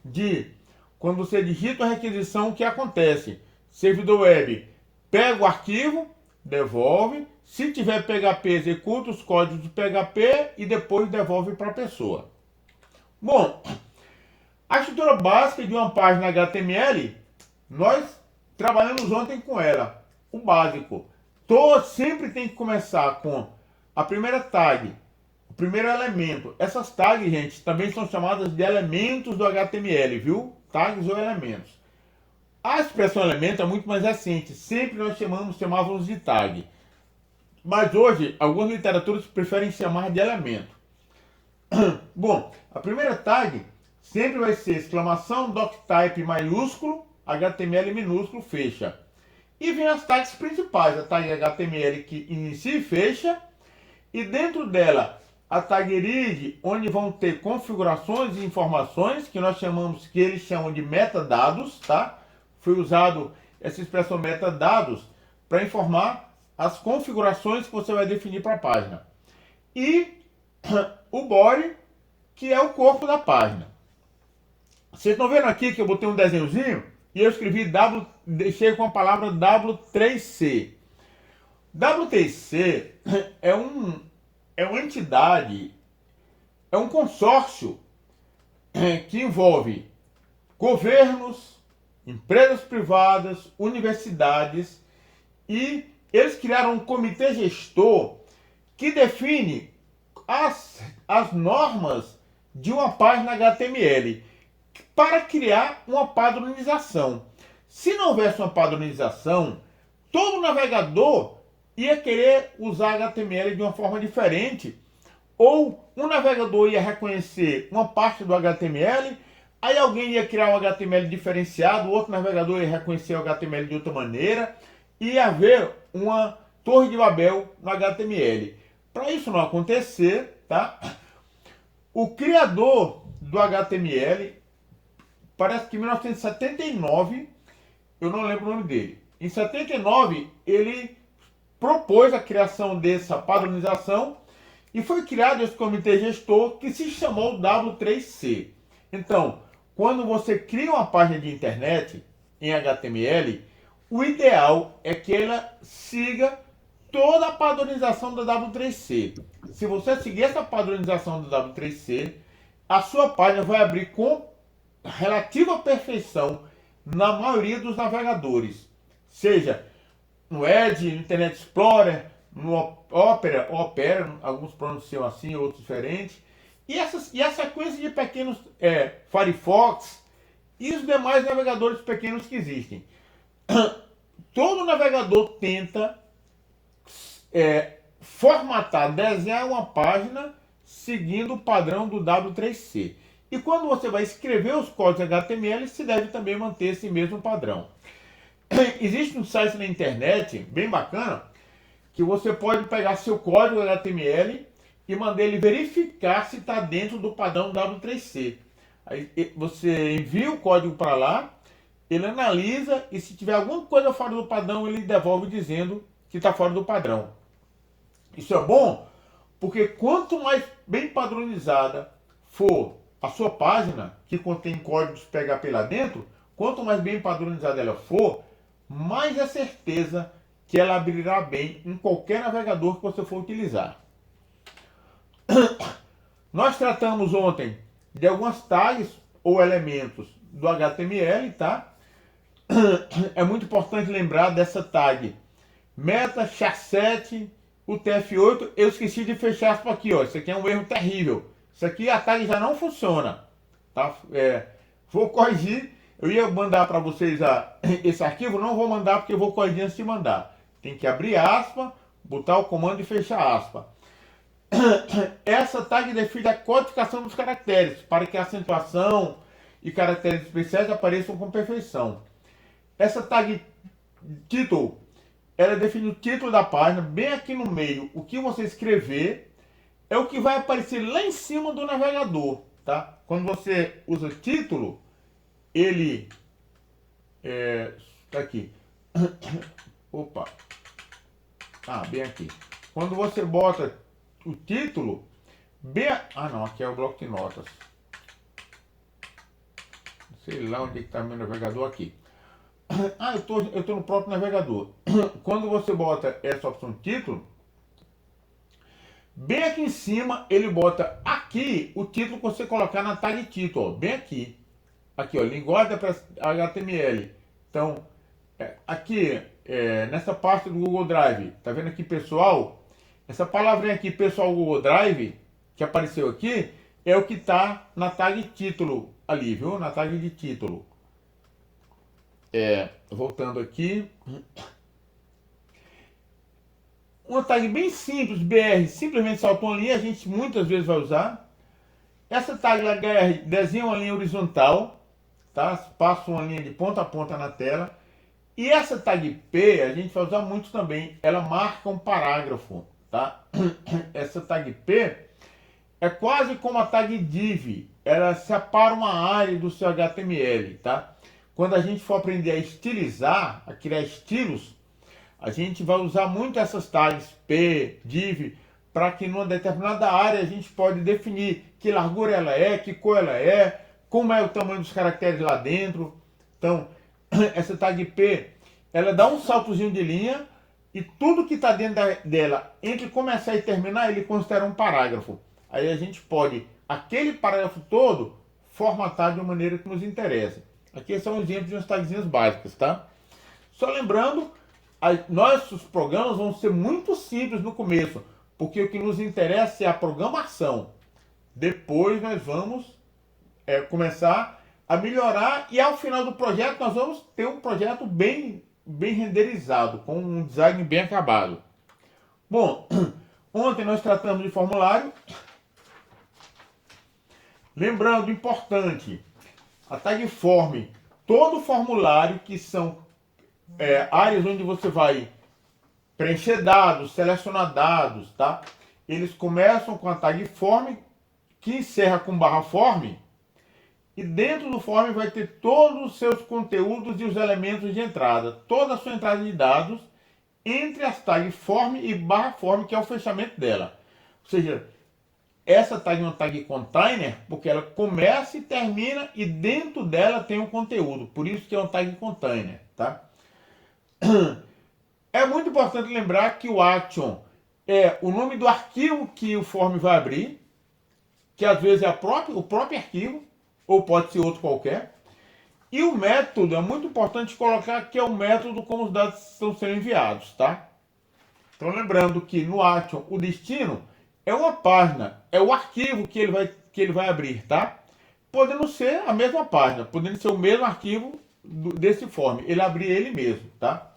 de quando você digita a requisição, o que acontece? Servidor web pega o arquivo, devolve. Se tiver PHP, executa os códigos de PHP e depois devolve para a pessoa. Bom, a estrutura básica de uma página HTML, nós trabalhamos ontem com ela. O básico. Sempre tem que começar com a primeira tag, o primeiro elemento. Essas tags, gente, também são chamadas de elementos do HTML, viu? Tags ou elementos. A expressão elemento é muito mais recente. Sempre nós chamávamos de tag. Mas hoje, algumas literaturas preferem chamar de elemento. Bom, a primeira tag sempre vai ser exclamação, doctype maiúsculo, HTML minúsculo, fecha. E vem as tags principais, a tag HTML que inicia e fecha, e dentro dela a tag read, onde vão ter configurações e informações, que nós chamamos, que eles chamam de metadados, tá? Foi usado essa expressão metadados para informar as configurações que você vai definir para a página. E o body, que é o corpo da página. Vocês estão vendo aqui que eu botei um desenhozinho e eu escrevi deixei com a palavra W3C. W3C é uma entidade, é um consórcio que envolve governos, empresas privadas, universidades, e eles criaram um comitê gestor que define as normas de uma página HTML para criar uma padronização. Se não houvesse uma padronização, todo navegador ia querer usar HTML de uma forma diferente, ou um navegador ia reconhecer uma parte do HTML, aí alguém ia criar um HTML diferenciado, outro navegador ia reconhecer o HTML de outra maneira, e ia haver uma torre de Babel no HTML. Para isso não acontecer, tá? O criador do HTML, parece que em 1979, eu não lembro o nome dele. Em 79, ele propôs a criação dessa padronização e foi criado esse comitê gestor que se chamou W3C. Então, quando você cria uma página de internet em HTML, o ideal é que ela siga toda a padronização da W3C. Se você seguir essa padronização da W3C, a sua página vai abrir com relativa perfeição na maioria dos navegadores. Seja no Edge, no Internet Explorer, no Opera, alguns pronunciam assim, outros diferentes. E a sequência de pequenos Firefox e os demais navegadores pequenos que existem. Todo navegador tenta formatar, desenhar uma página seguindo o padrão do W3C. E quando você vai escrever os códigos HTML, se deve também manter esse mesmo padrão. Existe um site na internet, bem bacana, que você pode pegar seu código HTML e mandar ele verificar se está dentro do padrão W3C. Aí você envia o código para lá, ele analisa e se tiver alguma coisa fora do padrão, ele devolve dizendo que está fora do padrão. Isso é bom porque quanto mais bem padronizada for a sua página, que contém códigos PHP lá dentro, quanto mais bem padronizada ela for, mais é certeza que ela abrirá bem em qualquer navegador que você for utilizar. Nós tratamos ontem de algumas tags ou elementos do HTML, tá? É muito importante lembrar dessa tag meta, char7, UTF-8. Eu esqueci de fechar aspas aqui, ó. Isso aqui é um erro terrível. Isso aqui a tag já não funciona, tá? Vou corrigir. Eu ia mandar para vocês esse arquivo, não vou mandar porque eu vou corrigir antes de mandar. Tem que abrir aspa, botar o comando e fechar aspa. Essa tag define a codificação dos caracteres para que a acentuação e caracteres especiais apareçam com perfeição. Essa tag título, ela define o título da página, bem aqui no meio. O que você escrever é o que vai aparecer lá em cima do navegador, tá? Quando você usa título, ele tá aqui. Opa. Bem aqui. Quando você bota o título bem... Ah, não, aqui é o bloco de notas. Sei lá onde está meu navegador aqui. Ah, eu tô no próprio navegador. Quando você bota essa opção título, bem aqui em cima ele bota aqui o título que você colocar na tag título, ó, bem aqui. Aqui, ó, linguagem para HTML. Então, aqui, nessa parte do Google Drive, tá vendo aqui pessoal? Essa palavrinha aqui, pessoal Google Drive, que apareceu aqui, é o que tá na tag título ali, viu? Na tag de título. Voltando aqui. Uma tag bem simples, BR, simplesmente saltou uma linha, a gente muitas vezes vai usar. Essa tag BR desenha uma linha horizontal, tá? Passa uma linha de ponta a ponta na tela. E essa tag P a gente vai usar muito também, ela marca um parágrafo, tá? Essa tag P é quase como a tag div, ela separa uma área do seu HTML, tá? Quando a gente for aprender a estilizar, a criar estilos, a gente vai usar muito essas tags P, div, para que numa determinada área a gente pode definir que largura ela é, que cor ela é, como é o tamanho dos caracteres lá dentro. Então, essa tag P, ela dá um saltozinho de linha e tudo que está dentro dela, entre começar e terminar, ele considera um parágrafo. Aí a gente pode, aquele parágrafo todo, formatar de uma maneira que nos interessa. Aqui são exemplos de umas tagzinhas básicas, tá? Só lembrando, nossos programas vão ser muito simples no começo, porque o que nos interessa é a programação. Depois nós vamos começar a melhorar e ao final do projeto nós vamos ter um projeto bem renderizado, com um design bem acabado. Bom, ontem nós tratamos de formulário. Lembrando, importante, a tag form, todo formulário que são áreas onde você vai preencher dados, selecionar dados, tá? Eles começam com a tag form, que encerra com /form, e dentro do form vai ter todos os seus conteúdos e os elementos de entrada, toda a sua entrada de dados, entre as tags form e /form, que é o fechamento dela. Ou seja, essa tag é uma tag container, porque ela começa e termina, e dentro dela tem um conteúdo, por isso que é uma tag container, tá? É muito importante lembrar que o action é o nome do arquivo que o form vai abrir, que às vezes é o próprio arquivo, ou pode ser outro qualquer. E o método, é muito importante colocar que é o método como os dados estão sendo enviados, tá? Então lembrando que no action o destino é uma página, é o arquivo que ele vai abrir, tá? Podendo ser a mesma página, podendo ser o mesmo arquivo desse form, ele abrir ele mesmo, tá?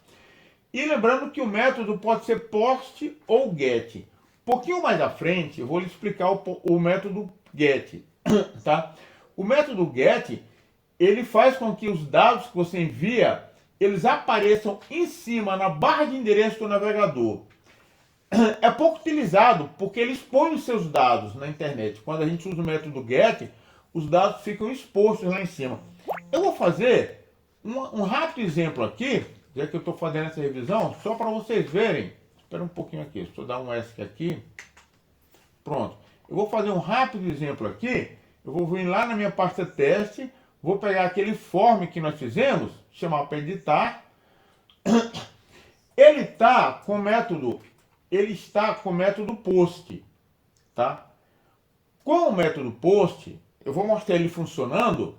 E lembrando que o método pode ser post ou get. Um pouquinho mais à frente, eu vou lhe explicar o método get, tá? O método get, ele faz com que os dados que você envia, eles apareçam em cima, na barra de endereço do navegador. É pouco utilizado, porque ele expõe os seus dados na internet. Quando a gente usa o método get, os dados ficam expostos lá em cima. Eu vou fazer um rápido exemplo aqui, já que eu estou fazendo essa revisão, só para vocês verem. Espera um pouquinho aqui, deixa eu dar um ESC aqui. Pronto. Eu vou fazer um rápido exemplo aqui. Eu vou vir lá na minha pasta teste, vou pegar aquele form que nós fizemos, chamar para editar. Ele está com o método post, tá? Com o método post, eu vou mostrar ele funcionando.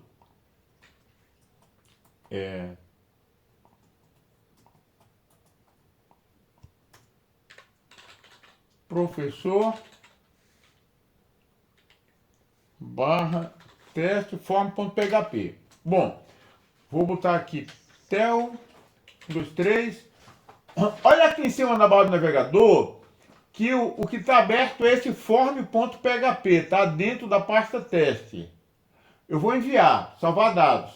Professor /teste form.php. Bom, vou botar aqui tel 123. Olha aqui em cima na barra do navegador que o que está aberto é esse form.php, tá dentro da pasta teste. Eu vou enviar, salvar dados.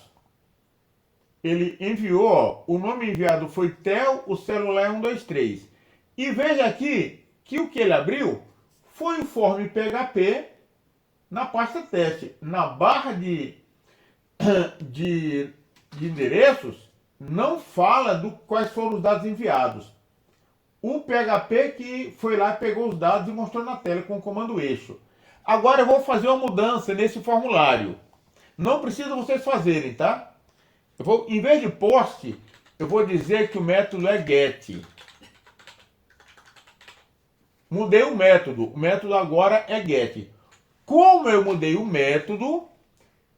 Ele enviou, ó, o nome enviado foi tel, o celular 123. E veja aqui que o que ele abriu foi o form PHP na pasta teste. Na barra de endereços, não fala quais foram os dados enviados. o PHP que foi lá, pegou os dados e mostrou na tela com o comando eixo. Agora eu vou fazer uma mudança nesse formulário. Não precisa vocês fazerem, tá? Em vez de post, eu vou dizer que o método é get. Mudei o método agora é get. Como eu mudei o método,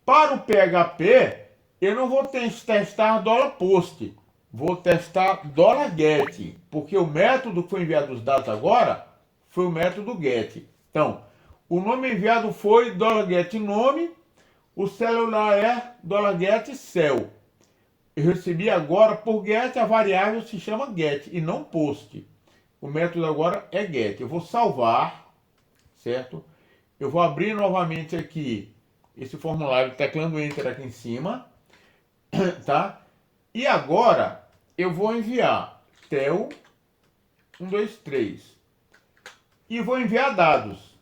para o PHP, eu não vou testar $post. Vou testar $get, porque o método que foi enviado os dados agora foi o método get. Então, o nome enviado foi $get nome, o celular é $get cell. Eu recebi agora por get, a variável se chama get e não post. O método agora é get. Eu vou salvar, certo? Eu vou abrir novamente aqui esse formulário, teclando Enter aqui em cima, tá? E agora eu vou enviar tel 123 e vou enviar dados.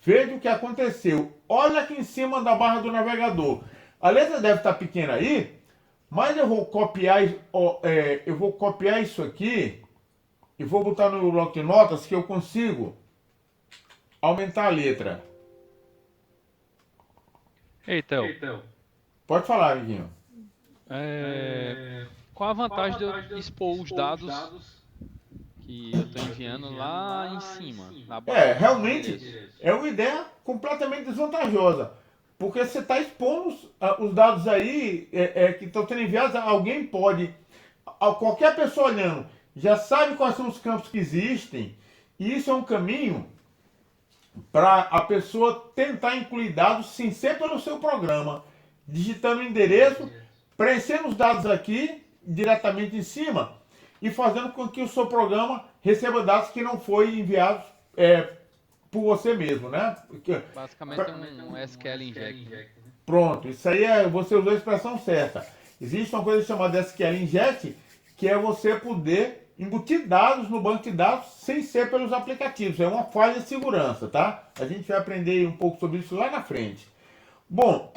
Veja o que aconteceu. Olha aqui em cima da barra do navegador. A letra deve estar pequena aí, mas eu vou copiar, isso aqui e vou botar no bloco de notas que eu consigo aumentar a letra. Então, Pode falar, amiguinho. qual a vantagem de eu expor os dados que eu estou enviando lá em cima? Na barra do Realmente endereço? é uma ideia completamente desvantajosa. Porque você está expondo os dados aí que estão sendo enviados. Alguém pode, qualquer pessoa olhando, já sabe quais são os campos que existem. E isso é um caminho para a pessoa tentar incluir dados sem ser pelo seu programa. Digitando o endereço, preenchendo os dados aqui diretamente em cima e fazendo com que o seu programa receba dados que não foi enviados por você mesmo, né? Basicamente um SQL inject. Pronto, isso aí você usou a expressão certa. Existe uma coisa chamada SQL inject, que é você poder embutir dados no banco de dados sem ser pelos aplicativos. É uma falha de segurança, tá? A gente vai aprender um pouco sobre isso lá na frente. Bom,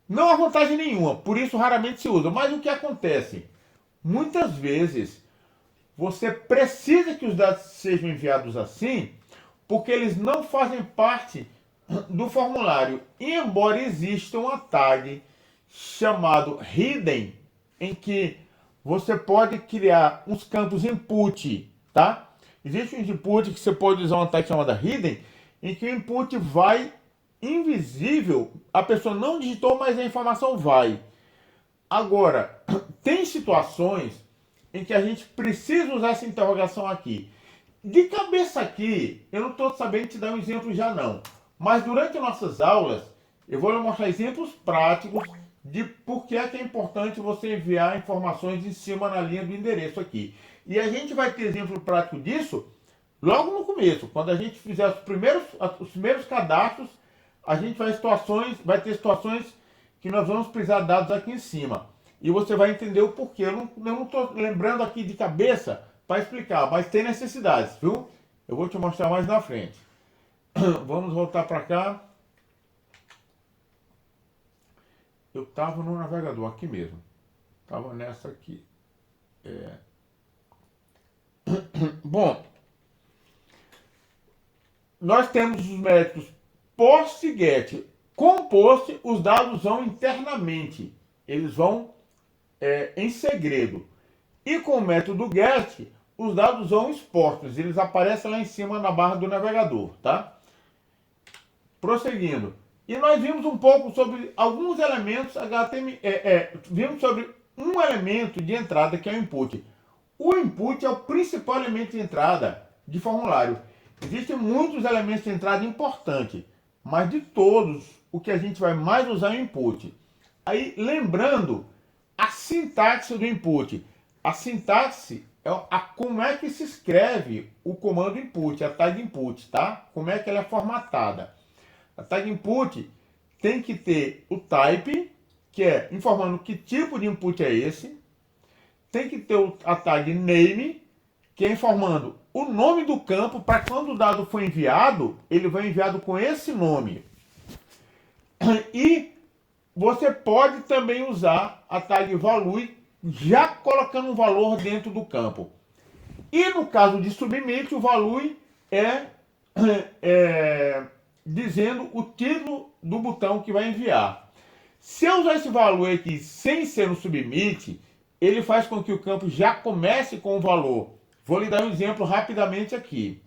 não há vantagem nenhuma, por isso raramente se usa. Mas o que acontece? Muitas vezes você precisa que os dados sejam enviados assim, porque eles não fazem parte do formulário. E embora exista uma tag chamado hidden, em que você pode criar uns campos input, tá? Existe um input que você pode usar uma tag chamada hidden, em que o input vai invisível, a pessoa não digitou, mas a informação vai. Agora, tem situações em que a gente precisa usar essa interrogação aqui. De cabeça aqui, eu não estou sabendo te dar um exemplo já não. Mas durante nossas aulas, eu vou lhe mostrar exemplos práticos de por que é importante você enviar informações em cima na linha do endereço aqui. E a gente vai ter exemplo prático disso logo no começo. Quando a gente fizer os primeiros cadastros, a gente vai ter situações que nós vamos precisar de dados aqui em cima. E você vai entender o porquê. Eu não estou lembrando aqui de cabeça para explicar, mas tem necessidades, viu? Eu vou te mostrar mais na frente. Vamos voltar para cá. Eu estava no navegador aqui mesmo. Estava nessa aqui. Bom, nós temos os métodos post e get. Com post, os dados vão internamente. Eles vão em segredo. E com o método get, os dados vão expostos. Eles aparecem lá em cima na barra do navegador, tá? Prosseguindo. E nós vimos um pouco sobre alguns elementos HTML. Vimos sobre um elemento de entrada que é o input. O input é o principal elemento de entrada de formulário. Existem muitos elementos de entrada importantes, mas de todos, o que a gente vai mais usar é o input. Aí, lembrando a sintaxe do input. A sintaxe é como é que se escreve o comando input, a tag input, tá? Como é que ela é formatada. A tag input tem que ter o type, que é informando que tipo de input é esse. Tem que ter a tag name, que é informando o nome do campo, para quando o dado for enviado, ele vai enviado com esse nome. E você pode também usar a tag value, já colocando um valor dentro do campo. E no caso de submit, o value dizendo o título do botão que vai enviar. Se eu usar esse valor aqui sem ser um submit, ele faz com que o campo já comece com o valor. Vou lhe dar um exemplo rapidamente aqui.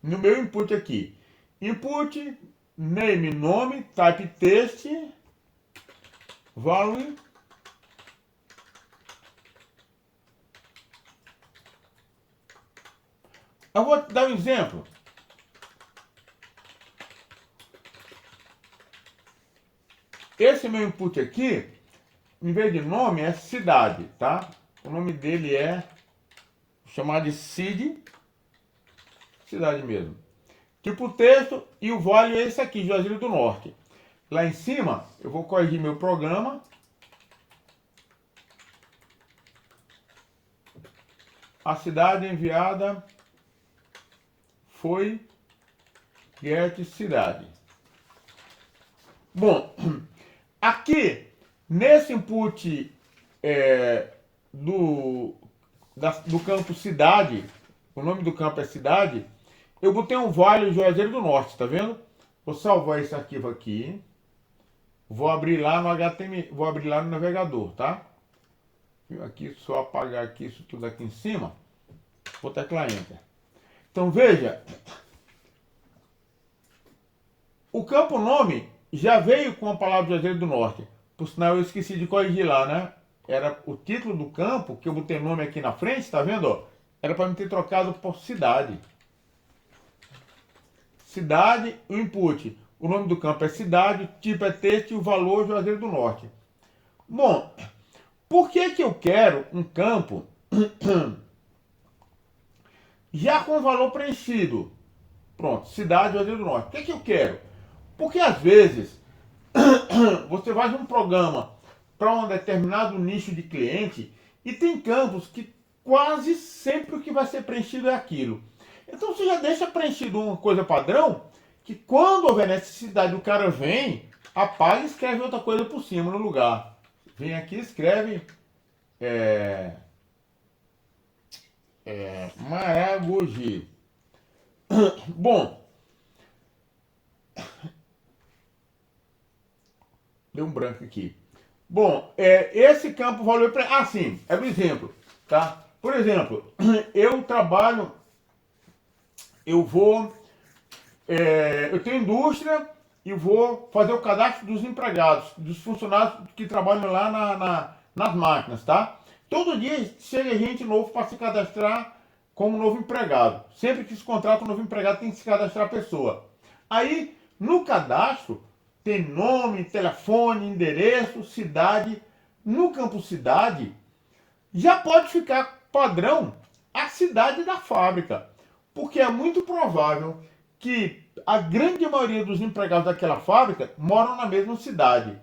No meu input aqui. Input, name, nome, type text, value. Eu vou te dar um exemplo. Esse meu input aqui, em vez de nome, é cidade, tá? O nome dele é chamado de city, cidade mesmo. Tipo texto, e o value é esse aqui, Juazeiro do Norte. Lá em cima, eu vou corrigir meu programa. A cidade enviada foi get cidade. Bom, aqui nesse input do campo cidade, o nome do campo é cidade, eu botei um value Juazeiro do Norte, tá vendo? Vou salvar esse arquivo aqui, vou abrir lá no HTML, vou abrir lá no navegador, tá? Aqui, só apagar aqui isso tudo aqui em cima, vou teclar Enter. Então veja, o campo nome já veio com a palavra Juazeiro do Norte. Por sinal, eu esqueci de corrigir lá, né? Era o título do campo, que eu botei nome aqui na frente, tá vendo? Ó? Era para me ter trocado por cidade. Cidade, o input. O nome do campo é cidade, o tipo é texto e o valor Juazeiro do Norte. Bom, por que que eu quero um campo já com o valor preenchido? Pronto, cidade Juazeiro do Norte. Por que que eu quero? Porque às vezes você vai de um programa para um determinado nicho de cliente e tem campos que quase sempre o que vai ser preenchido é aquilo. Então você já deixa preenchido uma coisa padrão que quando houver necessidade o cara vem, apaga e escreve outra coisa por cima no lugar. Vem aqui e escreve Maragogi. Bom, deu um branco aqui. Bom, esse campo valor... sim, é um exemplo, tá? Por exemplo, eu trabalho... Eu tenho indústria e vou fazer o cadastro dos empregados, dos funcionários que trabalham lá nas máquinas, tá? Todo dia chega gente novo para se cadastrar como novo empregado. Sempre que se contrata um novo empregado tem que se cadastrar a pessoa. Aí, no cadastro, tem nome, telefone, endereço, cidade. No campo cidade, já pode ficar padrão a cidade da fábrica. Porque é muito provável que a grande maioria dos empregados daquela fábrica moram na mesma cidade.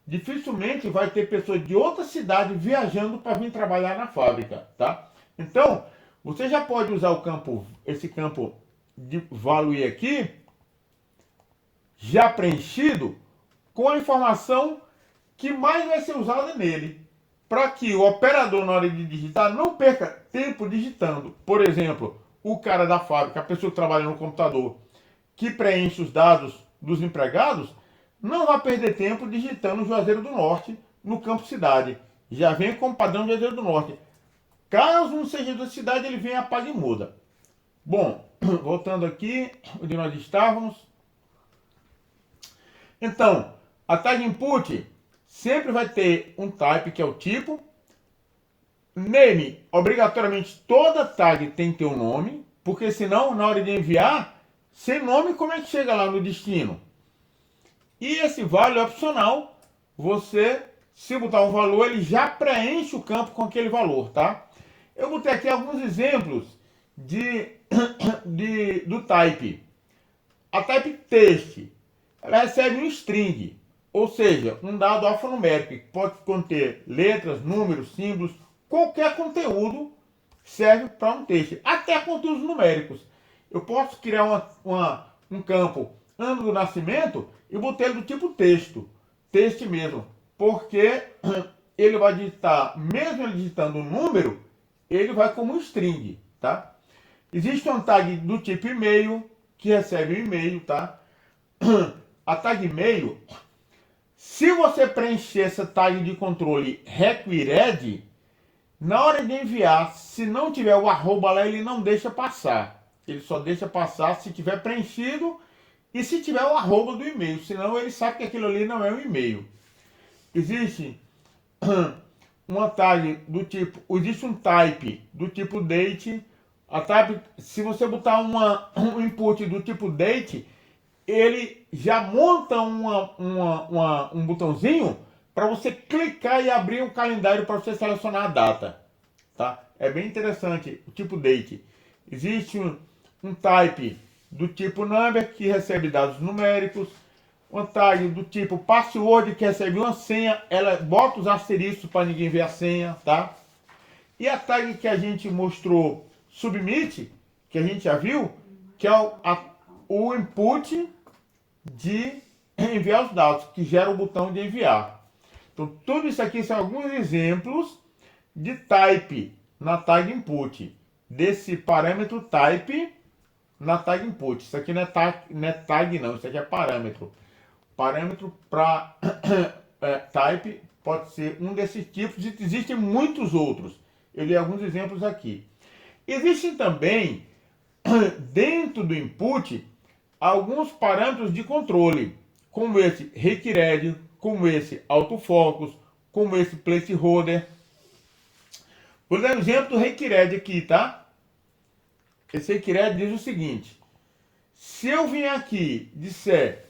Dificilmente vai ter pessoas de outra cidade viajando para vir trabalhar na fábrica, tá? Então, você já pode usar esse campo de value aqui, já preenchido, com a informação que mais vai ser usada nele, para que o operador, na hora de digitar, não perca tempo digitando. Por exemplo, o cara da fábrica, a pessoa que trabalha no computador, que preenche os dados dos empregados, não vai perder tempo digitando Juazeiro do Norte no campo cidade. Já vem com o padrão Juazeiro do Norte. Caso não seja da cidade, ele vem, apaga e muda. Bom, voltando aqui, onde nós estávamos. Então, a tag input sempre vai ter um type, que é o tipo. Name, obrigatoriamente toda tag tem que ter um nome, porque senão, na hora de enviar, sem nome, como é que chega lá no destino? E esse value é opcional. Você, se botar um valor, ele já preenche o campo com aquele valor, tá? Eu botei aqui alguns exemplos do type. A type text, ela recebe um string, ou seja, um dado alfanumérico, que pode conter letras, números, símbolos, qualquer conteúdo serve para um texto, até conteúdos numéricos. Eu posso criar um campo ano do nascimento e botei ele do tipo texto mesmo, porque ele vai digitar, mesmo ele digitando um número, ele vai como string, tá? Existe um tag do tipo e-mail, que recebe um e-mail, tá? A tag e-mail, se você preencher essa tag de controle required, na hora de enviar, se não tiver o arroba lá, ele não deixa passar. Ele só deixa passar se tiver preenchido e se tiver o arroba do e-mail. Senão ele sabe que aquilo ali não é um e-mail. Existe uma tag do tipo, existe um type do tipo date. A type, se você botar um input do tipo date, ele já monta um botãozinho para você clicar e abrir um calendário para você selecionar a data, tá? É bem interessante o tipo date. Existe um type do tipo number que recebe dados numéricos, um tag do tipo password que recebe uma senha, ela bota os asteriscos para ninguém ver a senha, tá? E a tag que a gente mostrou submit, que a gente já viu, que é o input de enviar os dados, que gera o botão de enviar. Então, tudo isso aqui são alguns exemplos de type na tag input, desse parâmetro type na tag input. Isso aqui não é tag não, isso aqui é parâmetro. Parâmetro para type pode ser um desses tipos, existem muitos outros. Eu li alguns exemplos aqui. Existem também, dentro do input, alguns parâmetros de controle, como esse required, como esse autofocus, como esse placeholder. Vou dar um exemplo do required aqui, tá? Esse required diz o seguinte: se eu vim aqui e disser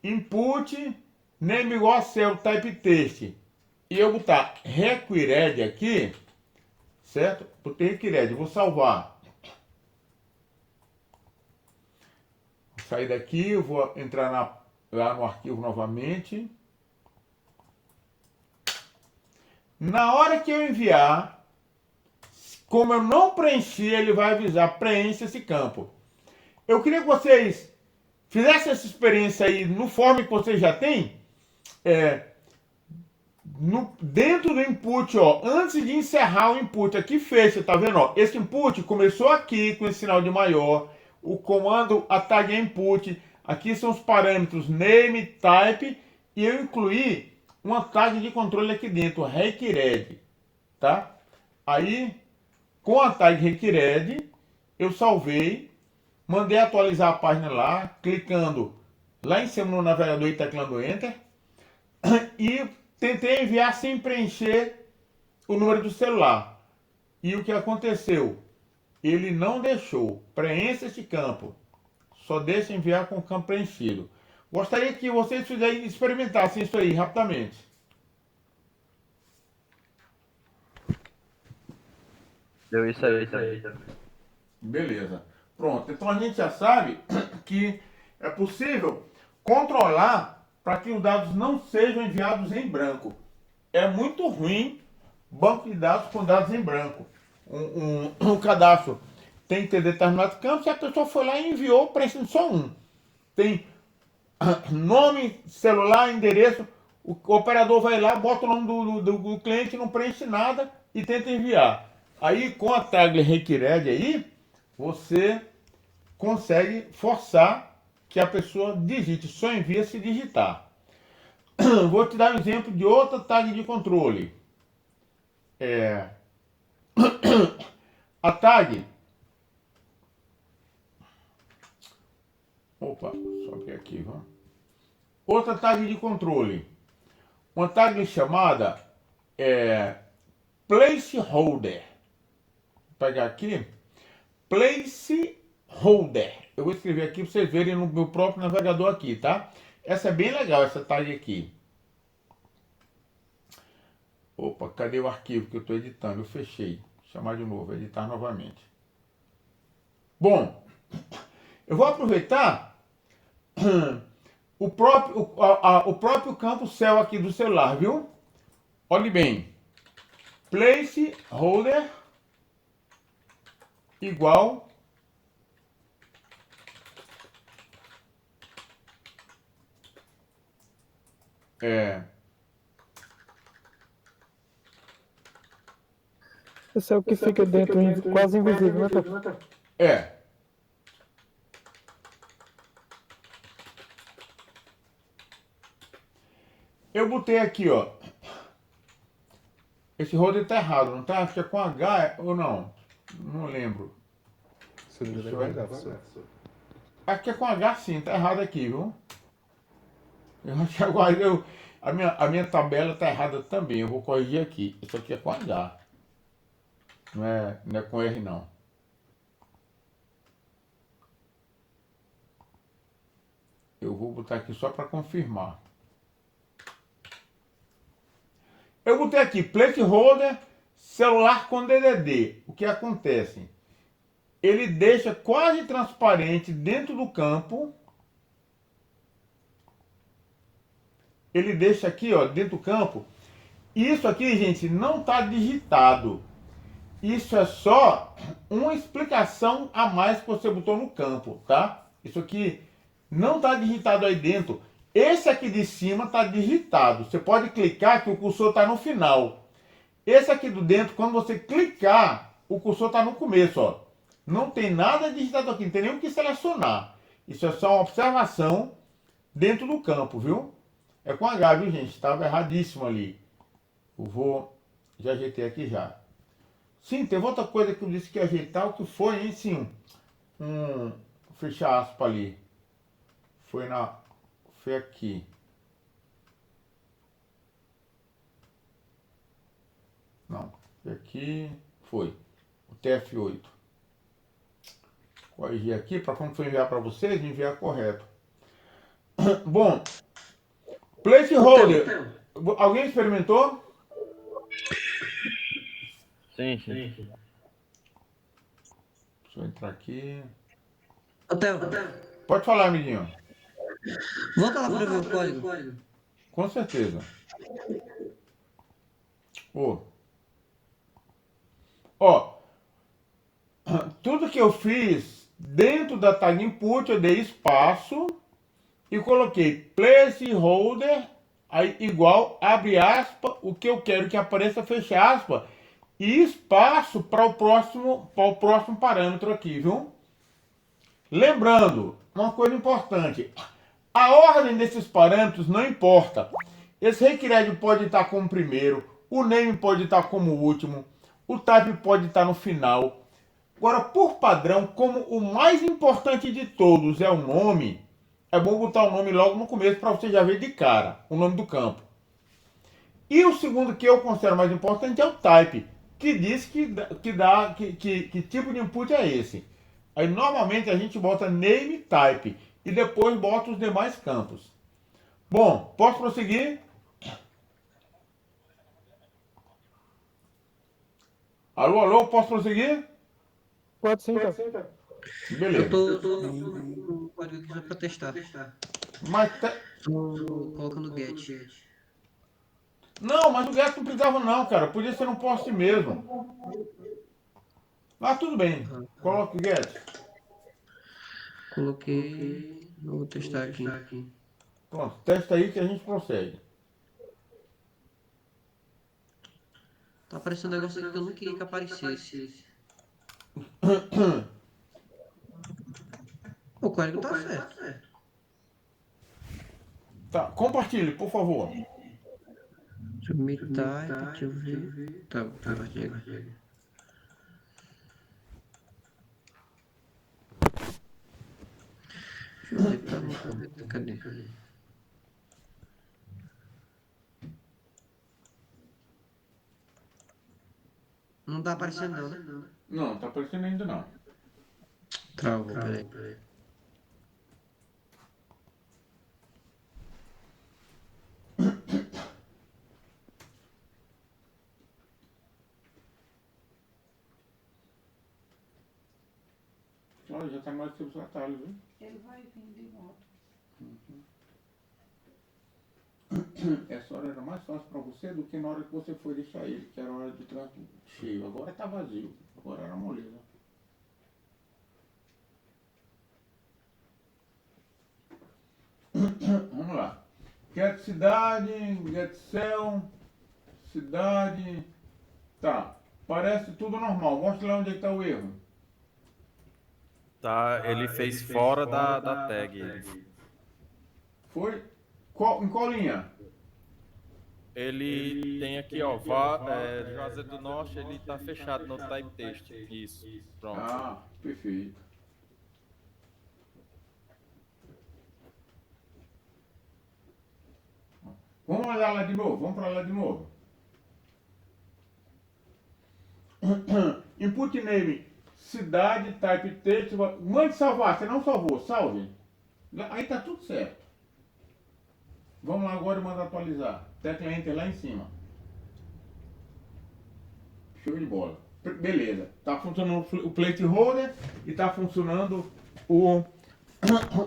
input name igual a cell type text e eu botar required aqui, certo? Botei required, vou salvar. Vou sair daqui, eu vou entrar lá no arquivo novamente. Na hora que eu enviar, como eu não preenchi, ele vai avisar, preencha esse campo. Eu queria que vocês fizessem essa experiência aí no form que vocês já têm, dentro do input, ó, antes de encerrar o input, aqui fecha, tá vendo? Ó, esse input começou aqui com esse sinal de maior, o comando, a tag é input, aqui são os parâmetros name, type, e eu incluí uma tag de controle aqui dentro, required, tá? Aí, com a tag required, eu salvei, mandei atualizar a página lá, clicando lá em cima no navegador e teclando Enter, e tentei enviar sem preencher o número do celular. E o que aconteceu? Ele não deixou. Preencha esse campo. Só deixa enviar com o campo preenchido. Gostaria que vocês experimentassem isso aí rapidamente. Deu isso aí também. Beleza. Pronto. Então a gente já sabe que é possível controlar para que os dados não sejam enviados em branco. É muito ruim banco de dados com dados em branco. Um cadastro tem que ter determinado campo, se a pessoa foi lá e enviou preenchendo só um. Tem nome, celular, endereço, o operador vai lá, bota o nome do cliente, não preenche nada e tenta enviar. Aí com a tag required aí, você consegue forçar que a pessoa digite, só envia se digitar. Vou te dar um exemplo de outra tag de controle. A tag. Opa, só que aqui, vamos. Outra tag de controle. Uma tag chamada placeholder. Vou pegar aqui. Placeholder. Eu vou escrever aqui para vocês verem no meu próprio navegador aqui, tá? Essa é bem legal, essa tag aqui. Opa, cadê o arquivo que eu estou editando? Eu fechei. Vou chamar de novo, editar novamente. Bom, eu vou aproveitar o próprio campo cell aqui do celular, viu? Olhe bem. Placeholder igual Esse é o que fica dentro, quase invisível, né, Top? É. Eu botei aqui, ó. Esse holder tá errado, não tá? Acho que é com H ou não? Não lembro. Se eu não me engano, é com H, professor. Acho que é com H sim, tá errado aqui, viu? Eu acho que agora a minha tabela tá errada também, eu vou corrigir aqui. Isso aqui é com H. Não é com R não. Eu vou botar aqui só para confirmar. Eu botei aqui placeholder celular com DDD. O que acontece? Ele deixa quase transparente dentro do campo. Ele deixa aqui, ó, dentro do campo. Isso aqui, gente, não está digitado. Isso é só uma explicação a mais que você botou no campo, tá? Isso aqui não está digitado aí dentro. Esse aqui de cima está digitado. Você pode clicar que o cursor está no final. Esse aqui do dentro, quando você clicar, o cursor está no começo, ó. Não tem nada digitado aqui, não tem nem o que selecionar. Isso é só uma observação dentro do campo, viu? É com H, viu, gente? Estava erradíssimo ali. Já ajeitei aqui já. Sim, teve outra coisa que eu disse que ia ajeitar, o que foi, hein? Sim, fechar aspa ali. Foi aqui. Não, foi aqui, foi. O TF8. Corrigir aqui para quando for enviar para vocês, enviar correto. Bom, placeholder. Alguém experimentou? Sim. Deixa eu entrar aqui. Theo, Pode falar, amiguinho. volta lá pra ver o código. Com certeza. Ó, tudo que eu fiz dentro da tag input, eu dei espaço e coloquei placeholder, aí igual, abre aspa, o que eu quero que apareça, fecha aspa, e espaço para o próximo parâmetro aqui, viu? Lembrando, uma coisa importante, a ordem desses parâmetros não importa. Esse required pode estar como primeiro, o name pode estar como último, o type pode estar no final. Agora, por padrão, como o mais importante de todos é o nome, é bom botar o nome logo no começo para você já ver de cara o nome do campo. E o segundo que eu considero mais importante é o type, que diz que tipo de input é esse. Aí normalmente a gente bota name type e depois bota os demais campos. Bom, posso prosseguir? Alô, posso prosseguir? Pode sim, Top. Beleza. Eu tô no código aqui só pra testar. Mas Tô colocando o get. não, mas o get não precisava não, cara. Podia ser um post mesmo. Mas tudo bem. Coloca o get. Coloquei. Eu vou testar aqui. Pronto, testa aí que a gente prossegue. Tá aparecendo um negócio aqui que eu não queria que aparecesse. O código tá certo. Tá, compartilhe, por favor. Submit type, deixa eu ver. Tá, compartilha. Deixa eu ver, tá no correto, cadê? Não tá aparecendo não, né? Não, não tá aparecendo ainda não. Travou, peraí. Olha, já tá mais que os atalhos, viu? Ele vai vir de volta. Essa hora era mais fácil para você do que na hora que você foi deixar ele, que era a hora de trânsito cheio. Agora tá vazio, agora era moleza. Vamos lá. Get cidade, get cell, cidade. Tá. Parece tudo normal. Mostra lá onde é que está o erro. Tá, ele fez fora da tag. Foi? Em qual linha? Ele tem aqui, ó, Juazeiro do Norte, ele tá fechado no type text. Isso, pronto. Ah, perfeito. Vamos olhar lá de novo, vamos para lá de novo. Input name, cidade, type text. Mande salvar, você não salvou, salve. Aí tá tudo certo. Vamos lá agora e manda atualizar. Tecla Enter lá em cima. Show de bola. Beleza. Tá funcionando o plate holder e tá funcionando o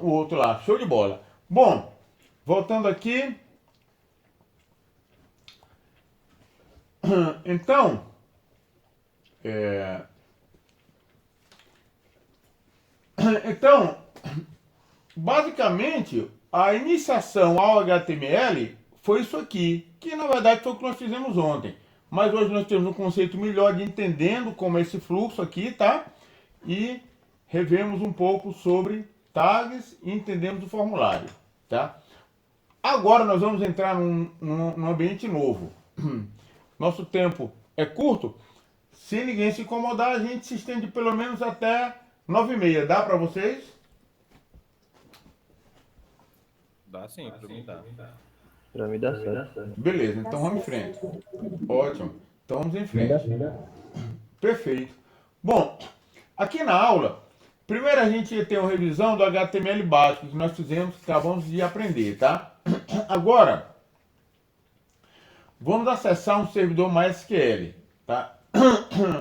outro lá. Show de bola. Bom, voltando aqui. Então, basicamente, a iniciação ao HTML foi isso aqui, que na verdade foi o que nós fizemos ontem. Mas hoje nós temos um conceito melhor de entendendo como é esse fluxo aqui, tá? E revemos um pouco sobre tags e entendemos o formulário, tá? Agora nós vamos entrar num ambiente novo. Nosso tempo é curto. Se ninguém se incomodar, a gente se estende pelo menos até 9h30. Dá para vocês? Dá sim, pra mim dá. Pra mim dá certo. Beleza, então vamos em frente. Ótimo. Então vamos em frente. Perfeito. Bom, aqui na aula, primeiro a gente tem uma revisão do HTML básico que nós fizemos, que acabamos de aprender, tá? Agora, vamos acessar um servidor MySQL, tá?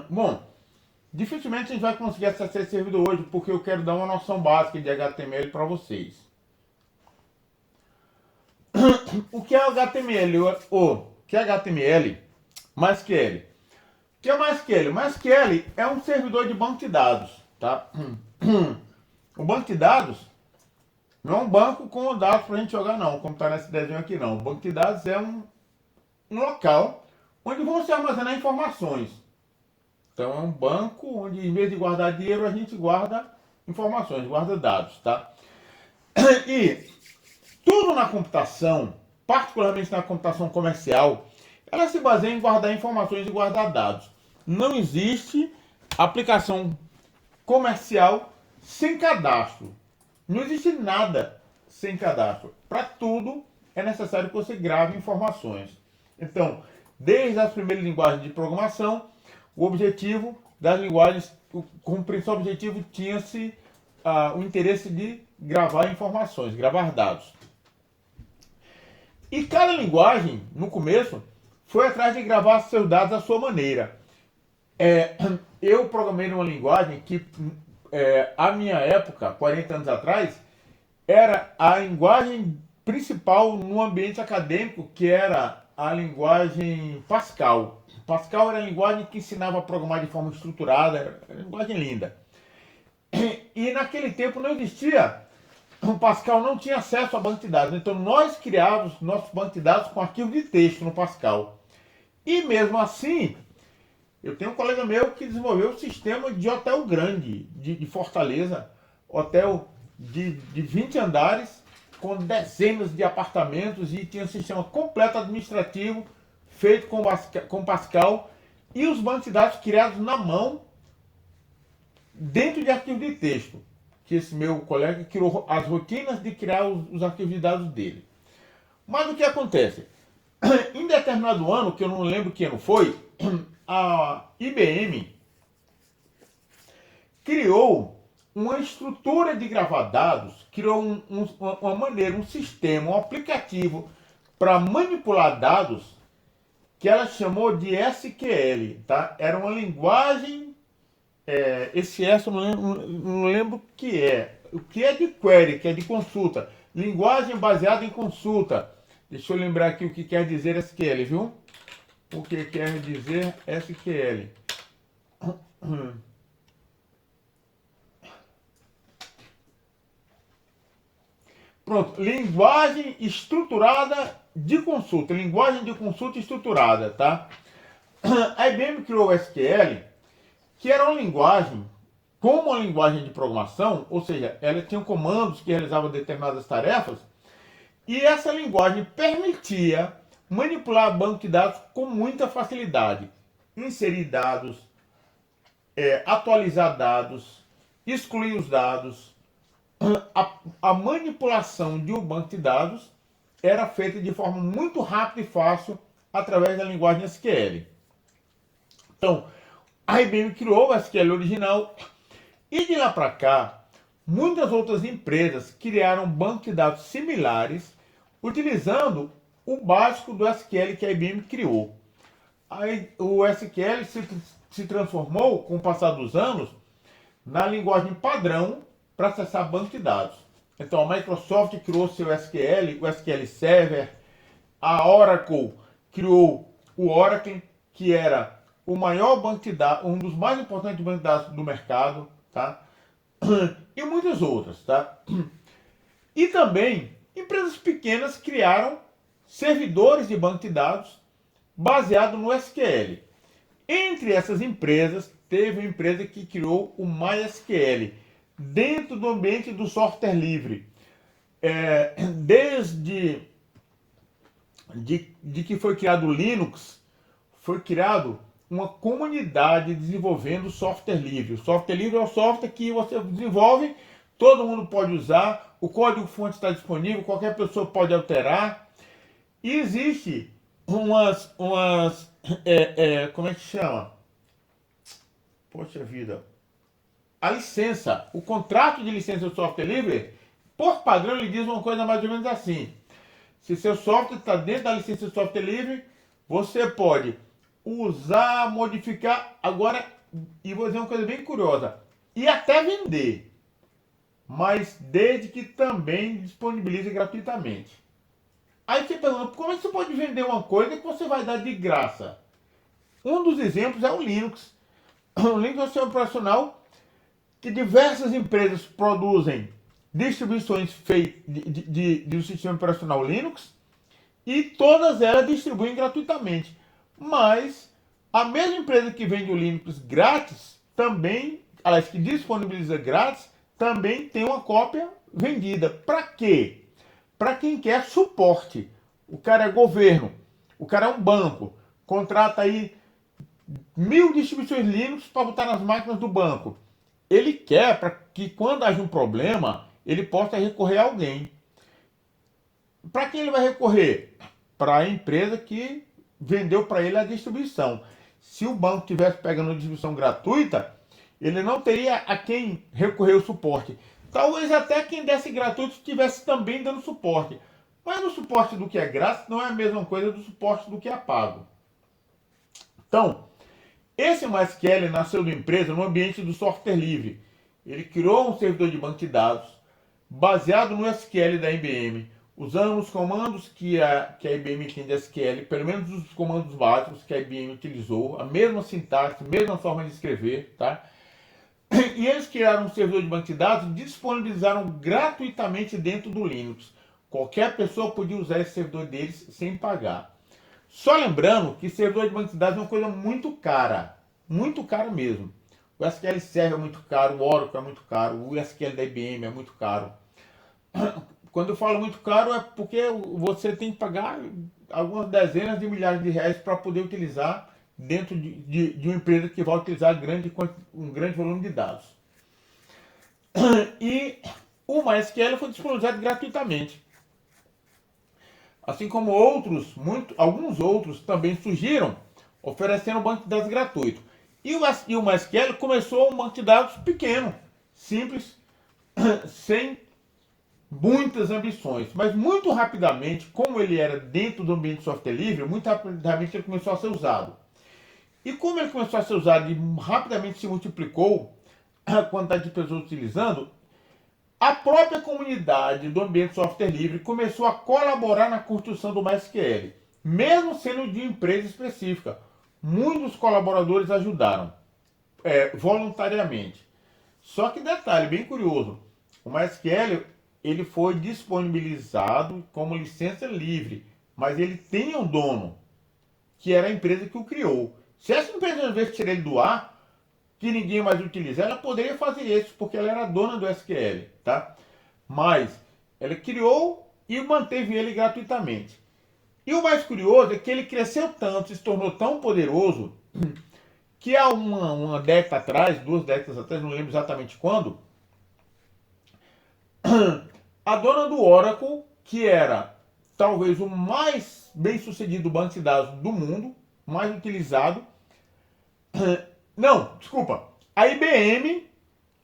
Bom, dificilmente a gente vai conseguir acessar esse servidor hoje, porque eu quero dar uma noção básica de HTML para vocês. O que é HTML? O que é HTML? MySQL. O que é MySQL? MySQL é um servidor de banco de dados, tá? O banco de dados não é um banco com dados para a gente jogar, não, como está nesse desenho aqui, não. O banco de dados é um local onde vão se armazenar informações. Então é um banco onde, em vez de guardar dinheiro, a gente guarda informações, guarda dados, tá? E tudo na computação, particularmente na computação comercial, ela se baseia em guardar informações e guardar dados. Não existe aplicação comercial sem cadastro. Não existe nada sem cadastro. Para tudo é necessário que você grave informações. Então, desde as primeiras linguagens de programação, o objetivo das linguagens, como principal objetivo, tinha-se o interesse de gravar informações, gravar dados. E cada linguagem, no começo, foi atrás de gravar seus dados à sua maneira. Eu programei numa linguagem que, à minha época, 40 anos atrás, era a linguagem principal no ambiente acadêmico, que era a linguagem Pascal. Pascal era a linguagem que ensinava a programar de forma estruturada, era uma linguagem linda. E naquele tempo não existia, o Pascal não tinha acesso a banco de dados, então nós criávamos nosso banco de dados com arquivo de texto no Pascal. E mesmo assim, eu tenho um colega meu que desenvolveu um sistema de hotel grande, de Fortaleza, hotel de 20 andares, com dezenas de apartamentos, e tinha um sistema completo administrativo, feito com Pascal, e os bancos de dados criados na mão, dentro de arquivo de texto, que esse meu colega criou as rotinas de criar os arquivos de dados dele. Mas o que acontece? Em determinado ano, que eu não lembro que ano foi, a IBM criou uma estrutura de gravar dados, criou uma maneira, um sistema, um aplicativo para manipular dados, que ela chamou de SQL, tá? Era uma linguagem, esse S eu não lembro o que é. O que é de query, que é de consulta. Linguagem baseada em consulta. Deixa eu lembrar aqui o que quer dizer SQL, viu? O que quer dizer SQL. Pronto, linguagem estruturada de consulta. Linguagem de consulta estruturada, tá? a IBM criou o SQL, que era uma linguagem, como uma linguagem de programação, ou seja, ela tinha comandos que realizavam determinadas tarefas, e essa linguagem permitia manipular banco de dados com muita facilidade. Inserir dados, atualizar dados, excluir os dados. A manipulação de um banco de dados era feita de forma muito rápida e fácil através da linguagem SQL. Então, a IBM criou o SQL original e de lá para cá, muitas outras empresas criaram bancos de dados similares utilizando o básico do SQL que a IBM criou. Aí, o SQL se transformou, com o passar dos anos, na linguagem padrão para acessar banco de dados. Então, a Microsoft criou seu SQL, o SQL Server, a Oracle criou o Oracle, que era o maior banco de dados, um dos mais importantes bancos de dados do mercado, tá? E muitas outras, tá? E também empresas pequenas criaram servidores de banco de dados baseado no SQL. Entre essas empresas, teve uma empresa que criou o MySQL dentro do ambiente do software livre. Desde que foi criado o Linux, foi criado uma comunidade desenvolvendo software livre. O software livre é o software que você desenvolve, todo mundo pode usar, o código-fonte está disponível, qualquer pessoa pode alterar. E existe como é que chama? Poxa vida. A licença, o contrato de licença do software livre, por padrão, ele diz uma coisa mais ou menos assim. Se seu software está dentro da licença do software livre, você pode usar, modificar, agora, e vou dizer uma coisa bem curiosa, e até vender, mas desde que também disponibilize gratuitamente. Aí você pergunta, como é que você pode vender uma coisa que você vai dar de graça? Um dos exemplos é o Linux. O Linux é um sistema operacional que diversas empresas produzem distribuições do sistema operacional Linux e todas elas distribuem gratuitamente. Mas a mesma empresa que vende o Linux grátis também, aliás, que disponibiliza grátis, também tem uma cópia vendida. Para quê? Para quem quer suporte. O cara é governo, o cara é um banco, contrata aí 1000 distribuições Linux para botar nas máquinas do banco. Ele quer para que quando haja um problema, ele possa recorrer a alguém. Para quem ele vai recorrer? Para a empresa que vendeu para ele a distribuição. Se o banco tivesse pegando a distribuição gratuita, ele não teria a quem recorrer o suporte. Talvez até quem desse gratuito estivesse também dando suporte. Mas o suporte do que é grátis não é a mesma coisa do suporte do que é pago. Então, esse MySQL nasceu da empresa no ambiente do software livre. Ele criou um servidor de banco de dados baseado no SQL da IBM, usando os comandos que a IBM tem de SQL, pelo menos os comandos básicos que a IBM utilizou, a mesma sintaxe, a mesma forma de escrever, tá? E eles criaram um servidor de banco de dados e disponibilizaram gratuitamente dentro do Linux. Qualquer pessoa podia usar esse servidor deles sem pagar. Só lembrando que servidor de banco de dados é uma coisa muito cara mesmo. O SQL Server é muito caro, o Oracle é muito caro, o SQL da IBM é muito caro. Quando eu falo muito caro é porque você tem que pagar algumas dezenas de milhares de reais para poder utilizar dentro de uma empresa que vai utilizar um grande volume de dados. E o MySQL foi disponibilizado gratuitamente. Assim como alguns outros também surgiram, oferecendo banco de dados gratuito. E o MySQL começou um banco de dados pequeno, simples, sem muitas ambições. Mas muito rapidamente, como ele era dentro do ambiente de software livre, muito rapidamente ele começou a ser usado. E como ele começou a ser usado e rapidamente se multiplicou a quantidade de pessoas utilizando, a própria comunidade do ambiente de software livre começou a colaborar na construção do MySQL, mesmo sendo de empresa específica. Muitos colaboradores ajudaram voluntariamente. Só que detalhe bem curioso, o MySQL ele foi disponibilizado como licença livre, mas ele tem um dono, que era a empresa que o criou. Se essa empresa resolvesse tirar ele do ar, que ninguém mais utiliza, ela poderia fazer isso, porque ela era dona do SQL, tá? Mas ela criou e manteve ele gratuitamente. E o mais curioso é que ele cresceu tanto, se tornou tão poderoso, que há uma década atrás, 2 décadas atrás, não lembro exatamente quando, a dona do Oracle, que era talvez o mais bem sucedido banco de dados do mundo, mais utilizado, não, desculpa, a IBM,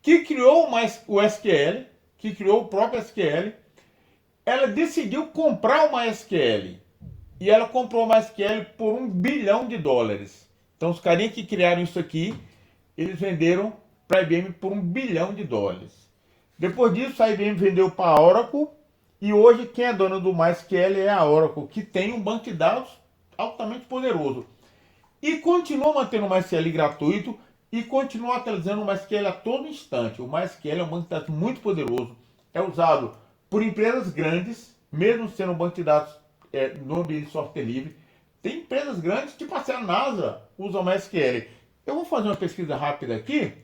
que criou o SQL, que criou o próprio SQL, ela decidiu comprar o MySQL. E ela comprou o MySQL por $1 bilhão. Então os carinhas que criaram isso aqui, eles venderam para a IBM por $1 bilhão. Depois disso, a IBM vendeu para a Oracle, e hoje quem é dona do MySQL é a Oracle, que tem um banco de dados altamente poderoso. E continua mantendo o MySQL gratuito e continua atualizando o MySQL a todo instante. O MySQL é um banco de dados muito poderoso, é usado por empresas grandes, mesmo sendo um banco de dados no ambiente de software livre. Tem empresas grandes, tipo a NASA, usam o MySQL. Eu vou fazer uma pesquisa rápida aqui,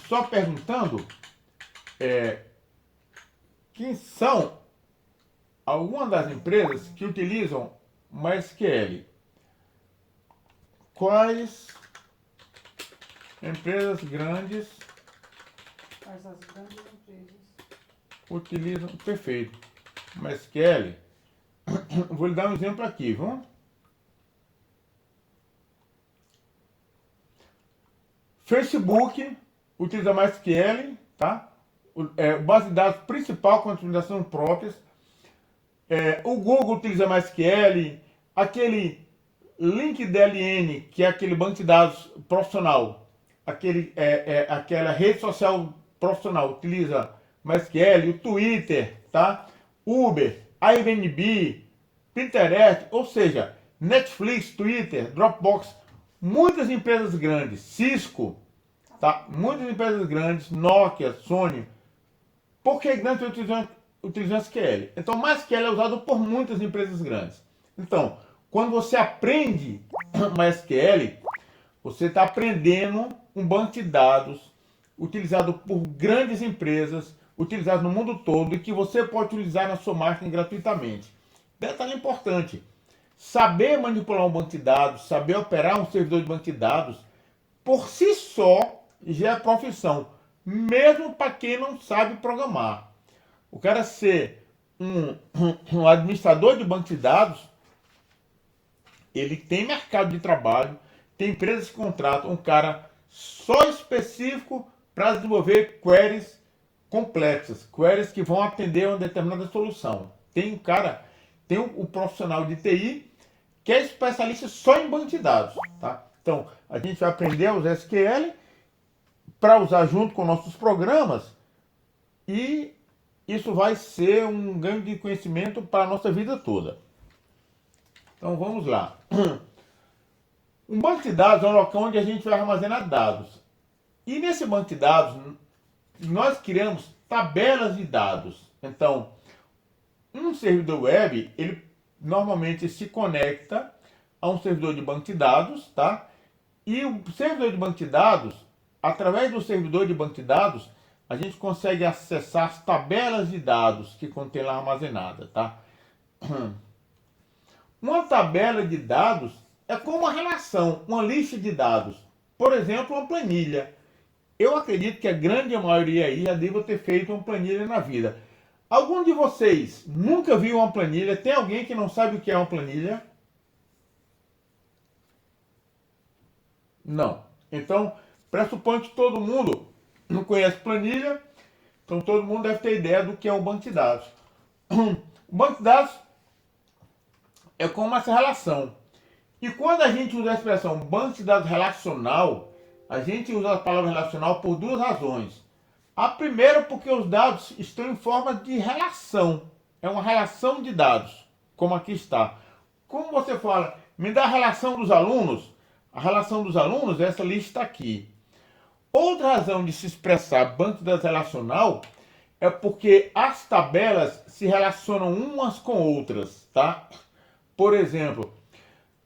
só perguntando quem são algumas das empresas que utilizam MySQL. Quais empresas grandes Quais as grandes empresas? utilizam? Perfeito. MySQL. Vou lhe dar um exemplo aqui, vamos? Facebook utiliza MySQL, tá? Base de dados principal com utilizações próprias. O Google utiliza MySQL, aquele LinkedIn, que é aquele banco de dados profissional, aquela rede social profissional, utiliza MySQL, o Twitter, tá? Uber, Airbnb, Pinterest, ou seja, Netflix, Twitter, Dropbox, muitas empresas grandes, Cisco, tá? Muitas empresas grandes, Nokia, Sony, porque grandes utilizam SQL. Então, MySQL é usado por muitas empresas grandes. Então, quando você aprende MySQL, você está aprendendo um banco de dados utilizado por grandes empresas, utilizado no mundo todo e que você pode utilizar na sua máquina gratuitamente. Detalhe importante: saber manipular um banco de dados, saber operar um servidor de banco de dados, por si só já é profissão, mesmo para quem não sabe programar. O cara ser um administrador de banco de dados, ele tem mercado de trabalho, tem empresas que contratam um cara só específico para desenvolver queries complexas, queries que vão atender a uma determinada solução. Tem o profissional de TI que é especialista só em banco de dados, tá? Então, a gente vai aprender a usar SQL para usar junto com nossos programas, e isso vai ser um ganho de conhecimento para a nossa vida toda. Então vamos lá. Um banco de dados é um local onde a gente vai armazenar dados. E nesse banco de dados, nós criamos tabelas de dados. Então, um servidor web, ele normalmente se conecta a um servidor de banco de dados, tá? E o servidor de banco de dados, através do servidor de banco de dados, a gente consegue acessar as tabelas de dados que contém lá armazenada, tá? Uma tabela de dados é como uma relação, uma lista de dados. Por exemplo, uma planilha. Eu acredito que a grande maioria aí já deva ter feito uma planilha na vida. Algum de vocês nunca viu uma planilha? Tem alguém que não sabe o que é uma planilha? Não. Então, pressupõe que todo mundo não conhece planilha, então todo mundo deve ter ideia do que é um banco de dados. O banco de dados é como essa relação. E quando a gente usa a expressão banco de dados relacional, a gente usa a palavra relacional por duas razões. A primeira, porque os dados estão em forma de relação. É uma relação de dados, como aqui está. Como você fala, me dá a relação dos alunos? A relação dos alunos, essa lista aqui. Outra razão de se expressar banco de dados relacional é porque as tabelas se relacionam umas com outras, tá? Por exemplo,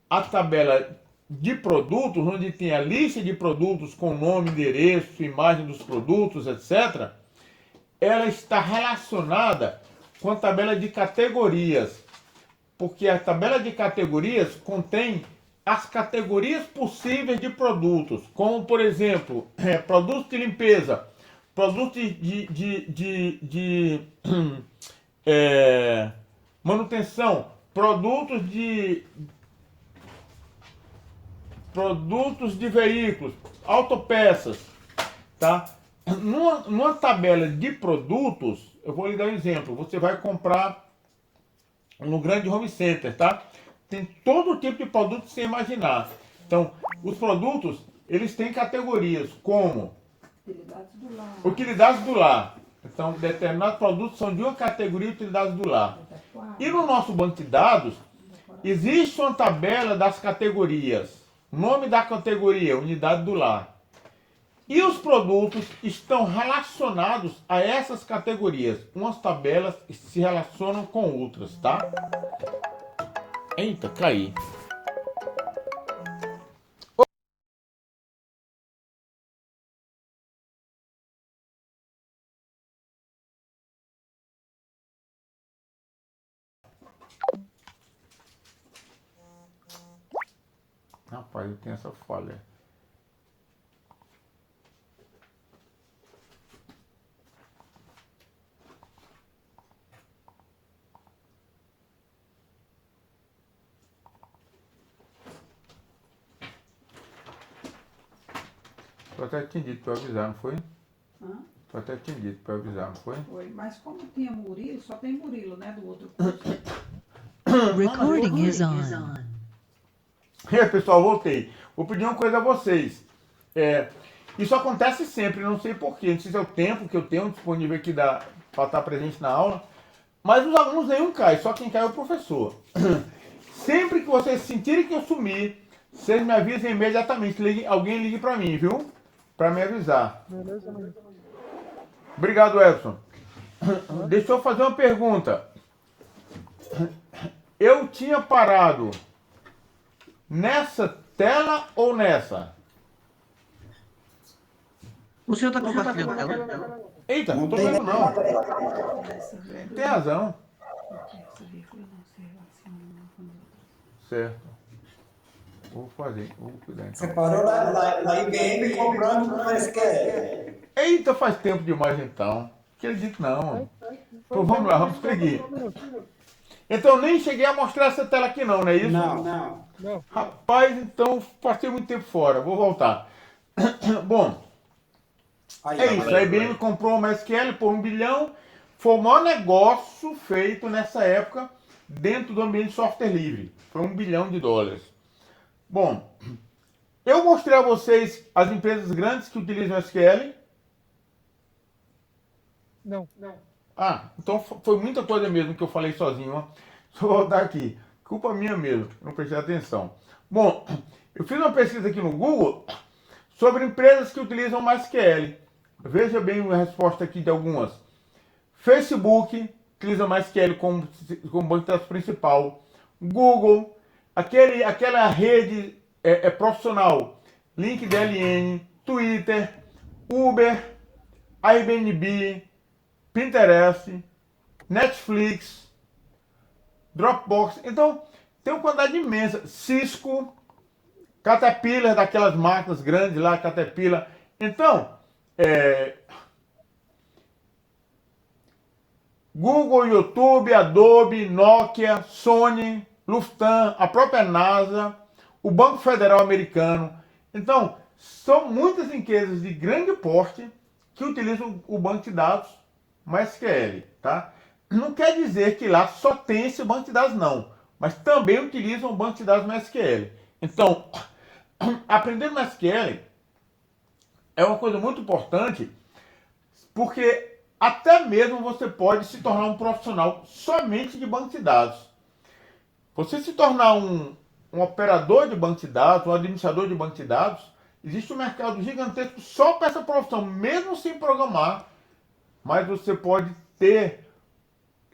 a tabela de produtos, onde tem a lista de produtos com nome, endereço, imagem dos produtos, etc., ela está relacionada com a tabela de categorias, porque a tabela de categorias contém as categorias possíveis de produtos, como, por exemplo, produtos de limpeza, produtos de manutenção, produtos de veículos, autopeças, tá? Numa tabela de produtos, eu vou lhe dar um exemplo. Você vai comprar no grande home center, tá? Tem todo tipo de produto que você imaginar. Então, os produtos, eles têm categorias, como Utilidades do lar. utilidades do lar. Então, determinados produtos são de uma categoria de utilidades do lar. E no nosso banco de dados, existe uma tabela das categorias. O nome da categoria, unidade do lar. E os produtos estão relacionados a essas categorias. Umas tabelas se relacionam com outras, tá? Eita, caí. Rapaz, eu tenho essa falha. Tu até tinha dito pra eu avisar, não foi? Hã? Tu até tinha dito pra eu avisar, não foi? Foi, mas como tinha Murilo, só tem Murilo, né, do outro curso. Recording is on. E aí, pessoal, voltei. Vou pedir uma coisa a vocês. Isso acontece sempre, não sei porquê. Não sei se é o tempo que eu tenho disponível aqui para estar presente na aula. Mas os alunos nenhum caem, só quem cai é o professor. Sempre que vocês sentirem que eu sumir, vocês me avisem imediatamente. Alguém ligue para mim, viu? Para me avisar. Beleza, mãe. Obrigado, Edson. Deixa eu fazer uma pergunta. Eu tinha parado nessa tela ou nessa? O senhor tá compartilhando ela? Eita, não tô vendo não. Tem razão. Certo. Vou fazer, vou cuidar então. Você parou na IBM comprando no SQL. Eita, faz tempo demais então. Acredito não. Então vamos lá, vamos seguir. Então nem cheguei a mostrar essa tela aqui não, não é isso? Não. Rapaz, então passei muito tempo fora. Vou voltar. Bom, é isso. A IBM comprou uma SQL por 1 bilhão. Foi o maior negócio feito nessa época dentro do ambiente de software livre. Foi $1 bilhão. Bom, eu mostrei a vocês as empresas grandes que utilizam SQL. Não. Ah, então foi muita coisa mesmo que eu falei sozinho. Ó. Deixa eu voltar aqui. Culpa minha mesmo, não prestei atenção. Bom, eu fiz uma pesquisa aqui no Google sobre empresas que utilizam MySQL. Veja bem a resposta aqui de algumas. Facebook utiliza MySQL como banco de dados principal. Google, aquela rede profissional, LinkedIn, Twitter, Uber, Airbnb, Pinterest, Netflix, Dropbox. Então, tem uma quantidade imensa. Cisco, Caterpillar, daquelas máquinas grandes lá, Caterpillar. Então, Google, YouTube, Adobe, Nokia, Sony, Lufthansa, a própria NASA, o Banco Federal Americano. Então, são muitas empresas de grande porte que utilizam o banco de dados MySQL, tá? Não quer dizer que lá só tem esse banco de dados, não. Mas também utilizam o banco de dados MySQL. Então, aprender MySQL é uma coisa muito importante, porque até mesmo você pode se tornar um profissional somente de banco de dados. Você se tornar um operador de banco de dados, um administrador de banco de dados, existe um mercado gigantesco só para essa profissão, mesmo sem programar. Mas você pode ter,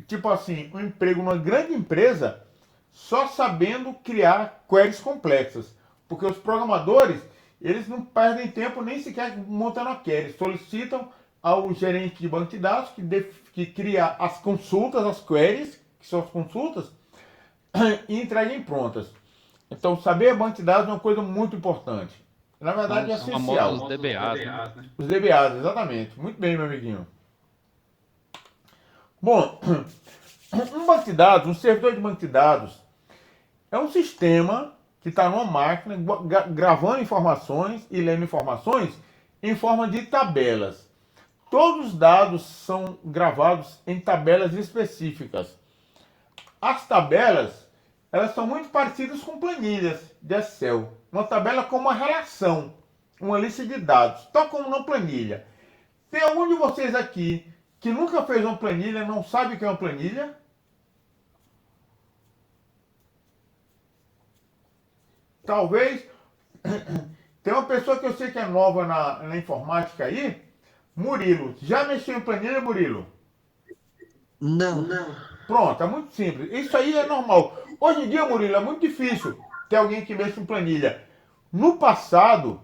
tipo assim, um emprego numa grande empresa só sabendo criar queries complexas. Porque os programadores, eles não perdem tempo nem sequer montando a query. Eles solicitam ao gerente de banco de dados que cria as consultas, as queries, que são as consultas, e entreguem prontas. Então, saber banco de dados é uma coisa muito importante. Na verdade, é São essencial. famosos DBAs, né? Os DBAs, exatamente. Muito bem, meu amiguinho. Bom, um banco de dados, um servidor de banco de dados, é um sistema que está numa máquina gravando informações e lendo informações em forma de tabelas. Todos os dados são gravados em tabelas específicas. As tabelas, elas são muito parecidas com planilhas de Excel. Uma tabela com uma relação, uma lista de dados, tal como uma planilha. Tem algum de vocês aqui que nunca fez uma planilha, não sabe o que é uma planilha? Talvez. Tem uma pessoa que eu sei que é nova na informática aí, Murilo. Já mexeu em planilha, Murilo? Não. Pronto, é muito simples. Isso aí é normal. Hoje em dia, Murilo, é muito difícil ter alguém que mexa em planilha. No passado,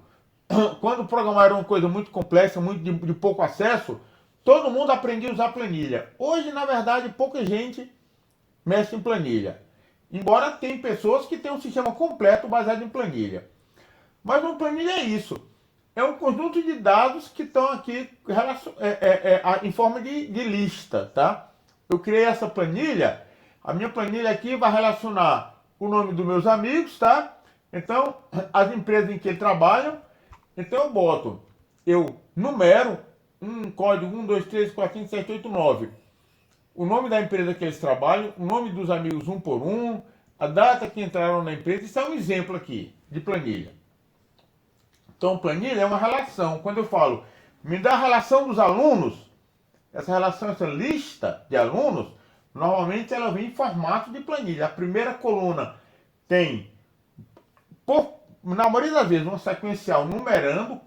quando programar era uma coisa muito complexa, muito de pouco acesso, todo mundo aprendia a usar planilha. Hoje, na verdade, pouca gente mexe em planilha. Embora tem pessoas que têm um sistema completo baseado em planilha. Mas uma planilha é isso. É um conjunto de dados que estão aqui em forma de lista, tá? Eu criei essa planilha. A minha planilha aqui vai relacionar o nome dos meus amigos, tá? Então, as empresas em que eles trabalham. Então eu numero um código 1, 2, 3, 4, 5, 7, 8, 9. O nome da empresa que eles trabalham, o nome dos amigos um por um, a data que entraram na empresa. Isso é um exemplo aqui de planilha. Então, planilha é uma relação. Quando eu falo, me dá a relação dos alunos, essa relação, essa lista de alunos, normalmente ela vem em formato de planilha. A primeira coluna tem, na maioria das vezes, uma sequencial numerando,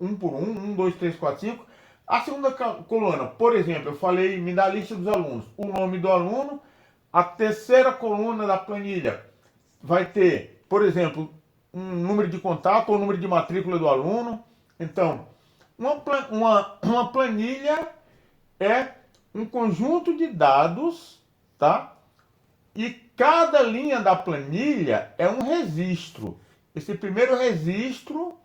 um por um, 1, 2, 3, 4, 5. A segunda coluna, por exemplo, eu falei, me dá a lista dos alunos, o nome do aluno. A terceira coluna da planilha vai ter, por exemplo, um número de contato ou número de matrícula do aluno. Então, uma planilha é um conjunto de dados, tá? E cada linha da planilha é um registro. Esse primeiro registro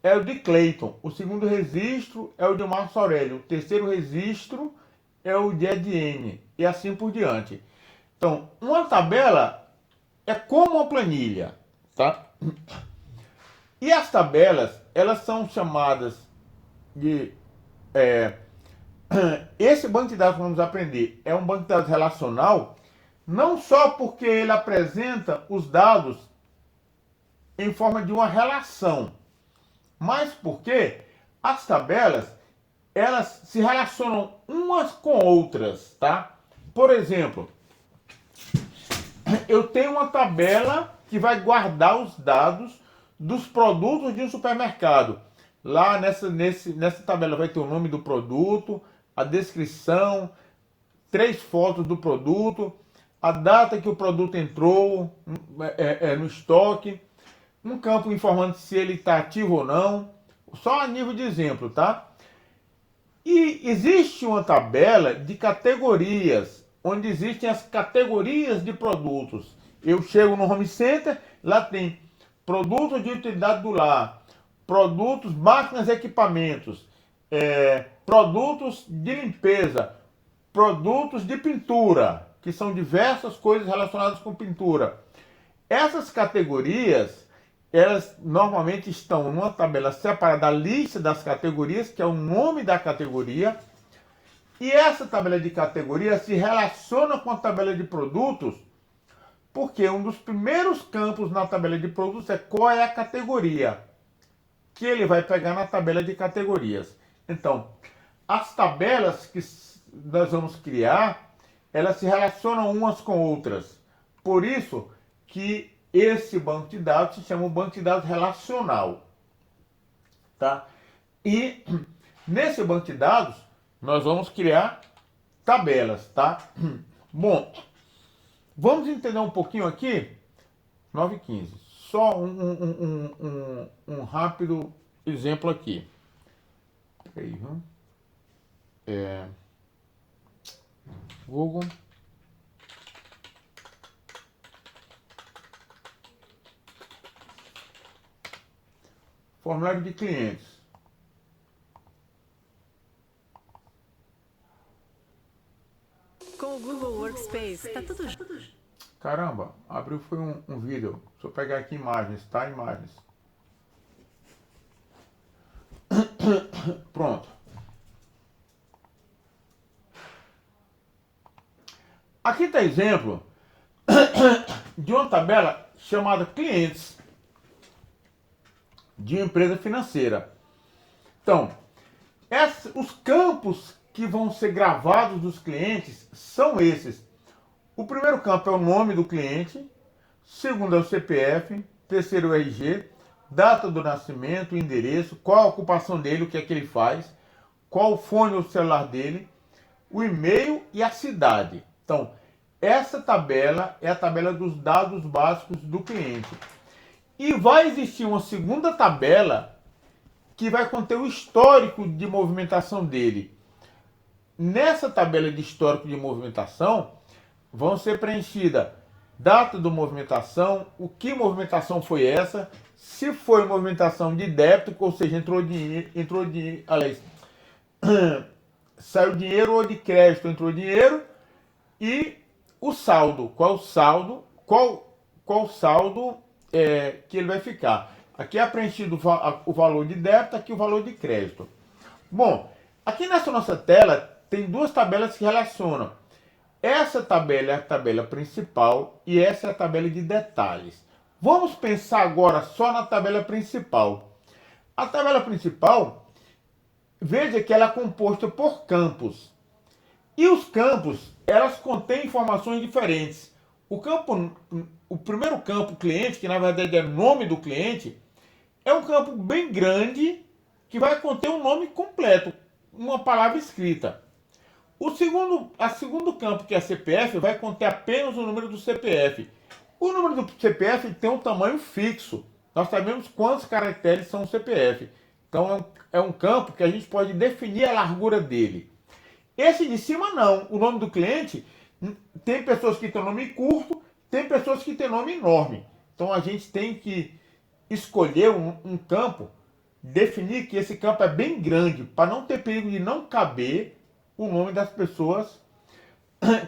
é o de Clayton, o segundo registro é o de Marcos Aurélio, o terceiro registro é o de Ediene, e assim por diante. Então, uma tabela é como uma planilha, tá? E as tabelas, elas são chamadas de... esse banco de dados que vamos aprender é um banco de dados relacional, não só porque ele apresenta os dados em forma de uma relação, mas porque as tabelas, elas se relacionam umas com outras, tá? Por exemplo, eu tenho uma tabela que vai guardar os dados dos produtos de um supermercado. Lá nessa tabela vai ter o nome do produto, a descrição, 3 fotos do produto, a data que o produto entrou no estoque, um campo informando se ele está ativo ou não, só a nível de exemplo, tá? E existe uma tabela de categorias, onde existem as categorias de produtos. Eu chego no Home Center, lá tem produtos de utilidade do lar, produtos, máquinas e equipamentos, produtos de limpeza, produtos de pintura, que são diversas coisas relacionadas com pintura. Essas categorias, elas normalmente estão numa tabela separada da lista das categorias, que é o nome da categoria, e essa tabela de categoria se relaciona com a tabela de produtos, porque um dos primeiros campos na tabela de produtos é qual é a categoria, que ele vai pegar na tabela de categorias. Então, as tabelas que nós vamos criar, elas se relacionam umas com outras. Por isso que esse banco de dados se chama um banco de dados relacional, tá? E nesse banco de dados, nós vamos criar tabelas, tá? Bom, vamos entender um pouquinho aqui, 9h15, só um rápido exemplo aqui. Peraí, viu? Google. Formulário de clientes. Com o Google Workspace, tá tudo junto. Caramba, abriu foi um vídeo. Deixa eu pegar aqui imagens, tá? Imagens. Pronto. Aqui está exemplo de uma tabela chamada clientes de uma empresa financeira. Então, os campos que vão ser gravados dos clientes são esses. O primeiro campo é o nome do cliente, segundo é o CPF, terceiro é o RG, data do nascimento, endereço, qual a ocupação dele, o que é que ele faz, qual o fone ou celular dele, o e-mail e a cidade. Então, essa tabela é a tabela dos dados básicos do cliente. E vai existir uma segunda tabela que vai conter o histórico de movimentação dele. Nessa tabela de histórico de movimentação, vão ser preenchidas data da movimentação, o que movimentação foi essa, se foi movimentação de débito, ou seja, saiu dinheiro, ou de crédito entrou dinheiro, e o saldo, qual saldo que ele vai ficar. Aqui é preenchido o valor de débito, aqui o valor de crédito. Bom, aqui nessa nossa tela tem duas tabelas que se relacionam. Essa tabela é a tabela principal e essa é a tabela de detalhes. Vamos pensar agora só na tabela principal. A tabela principal, veja que ela é composta por campos. E os campos, elas contêm informações diferentes. O primeiro campo, cliente, que na verdade é o nome do cliente, é um campo bem grande que vai conter o nome completo, uma palavra escrita. O segundo campo, que é CPF, vai conter apenas o número do CPF. O número do CPF tem um tamanho fixo. Nós sabemos quantos caracteres são o CPF. Então é um campo que a gente pode definir a largura dele. Esse de cima não. O nome do cliente, tem pessoas que têm nome curto, tem pessoas que têm nome enorme. Então a gente tem que escolher um campo, definir que esse campo é bem grande, para não ter perigo de não caber o nome das pessoas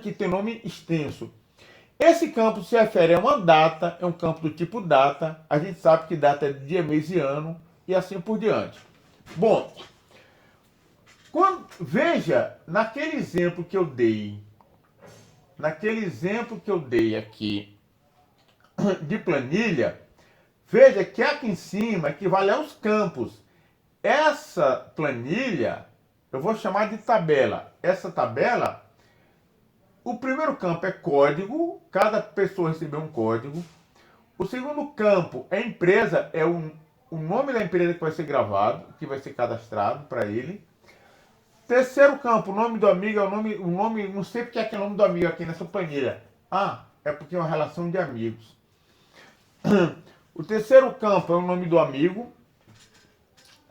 que tem nome extenso. Esse campo se refere a uma data, é um campo do tipo data. A gente sabe que data é dia, mês e ano e assim por diante. Bom, veja, naquele exemplo que eu dei aqui de planilha, veja que aqui em cima equivale aos campos. Essa planilha eu vou chamar de tabela. Essa tabela, o primeiro campo é código, cada pessoa recebeu um código. O segundo campo é empresa, é o nome da empresa que vai ser gravado, que vai ser cadastrado para ele. Terceiro campo, o nome do amigo, é o nome, não sei porque é que é o nome do amigo aqui nessa planilha. Ah, é porque é uma relação de amigos. O terceiro campo é o nome do amigo.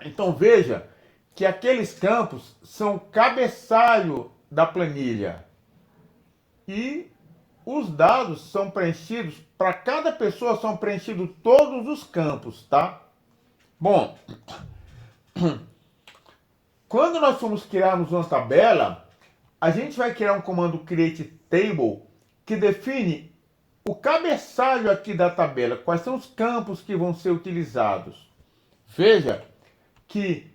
Então veja que aqueles campos são cabeçalho da planilha. E os dados são preenchidos, para cada pessoa são preenchidos todos os campos, tá? Bom, quando nós formos criarmos uma tabela, a gente vai criar um comando create table que define o cabeçalho aqui da tabela, quais são os campos que vão ser utilizados. Veja que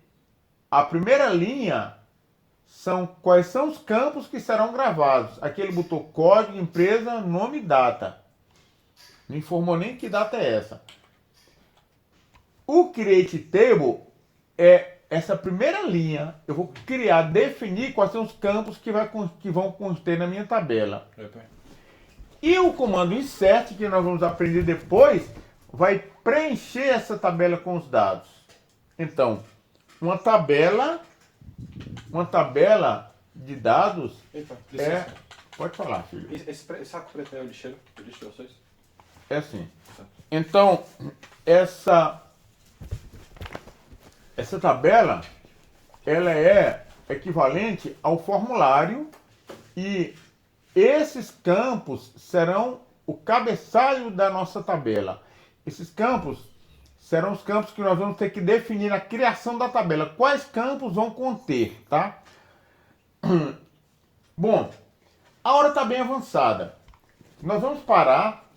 a primeira linha são quais são os campos que serão gravados. Aqui ele botou código, empresa, nome e data. Não informou nem que data é essa. O create table é essa primeira linha. Eu vou definir quais são os campos que vão conter na minha tabela. E o comando insert, que nós vamos aprender depois, vai preencher essa tabela com os dados. Então, uma tabela de dados Eita, é... Pode falar, filho. Esse saco preto é o lixeiro? O lixo de vocês? É assim. Então, essa tabela, ela é equivalente ao formulário e esses campos serão o cabeçalho da nossa tabela. Esses campos serão os campos que nós vamos ter que definir na criação da tabela. Quais campos vão conter, tá? Bom, a hora está bem avançada. Nós vamos parar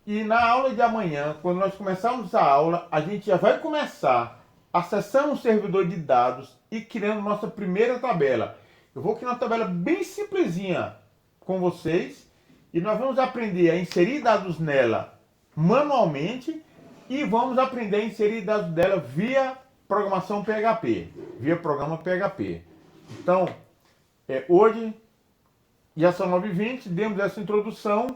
e na aula de amanhã, quando nós começarmos a aula, a gente já vai começar acessando o servidor de dados e criando nossa primeira tabela. Eu vou criar uma tabela bem simplesinha com vocês e nós vamos aprender a inserir dados nela manualmente e vamos aprender a inserir dados dela via programação PHP, via programa PHP. Então, hoje, já são 9h20, demos essa introdução.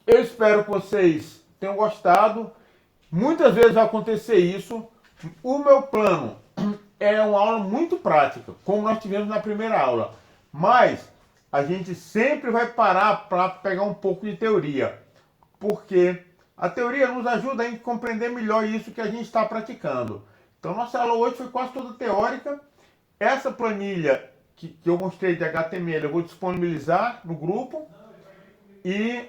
Eu espero que vocês tenham gostado. Muitas vezes vai acontecer isso. O meu plano é uma aula muito prática, como nós tivemos na primeira aula. Mas a gente sempre vai parar para pegar um pouco de teoria. Porque a teoria nos ajuda a compreender melhor isso que a gente está praticando. Então nossa aula hoje foi quase toda teórica. Essa planilha que eu mostrei de HTML eu vou disponibilizar no grupo. E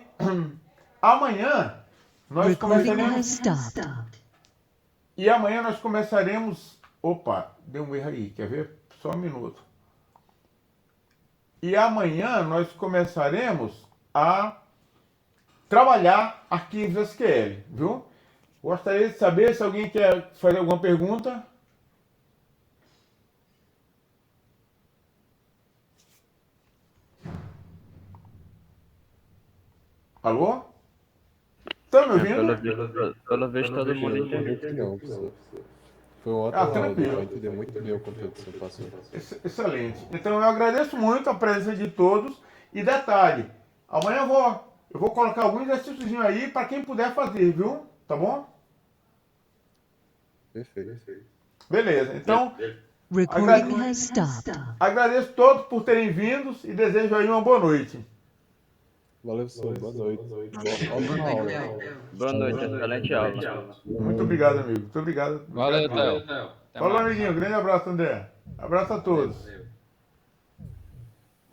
amanhã nós começaremos... E amanhã nós começaremos... Opa, deu um erro aí, quer ver? Só um minuto. E amanhã nós começaremos a trabalhar arquivos SQL, viu? Gostaria de saber se alguém quer fazer alguma pergunta. Alô? Estão me ouvindo? Pelo visto todo mundo entendeu. Não, professor. Foi uma ótima aula, deu pra entender muito bem o conteúdo que você passou. Excelente. Então eu agradeço muito a presença de todos. E detalhe, amanhã eu vou colocar alguns exercícios aí para quem puder fazer, viu? Tá bom? Perfeito. Beleza. Então, agradeço todos por terem vindo e desejo aí uma boa noite. Valeu, professor. Boa noite. Ótima aula. Boa noite, excelente aula. Muito obrigado, amigo. Muito obrigado. Valeu, Theo. Falou, amiguinho. Grande abraço, André. Abraço a todos.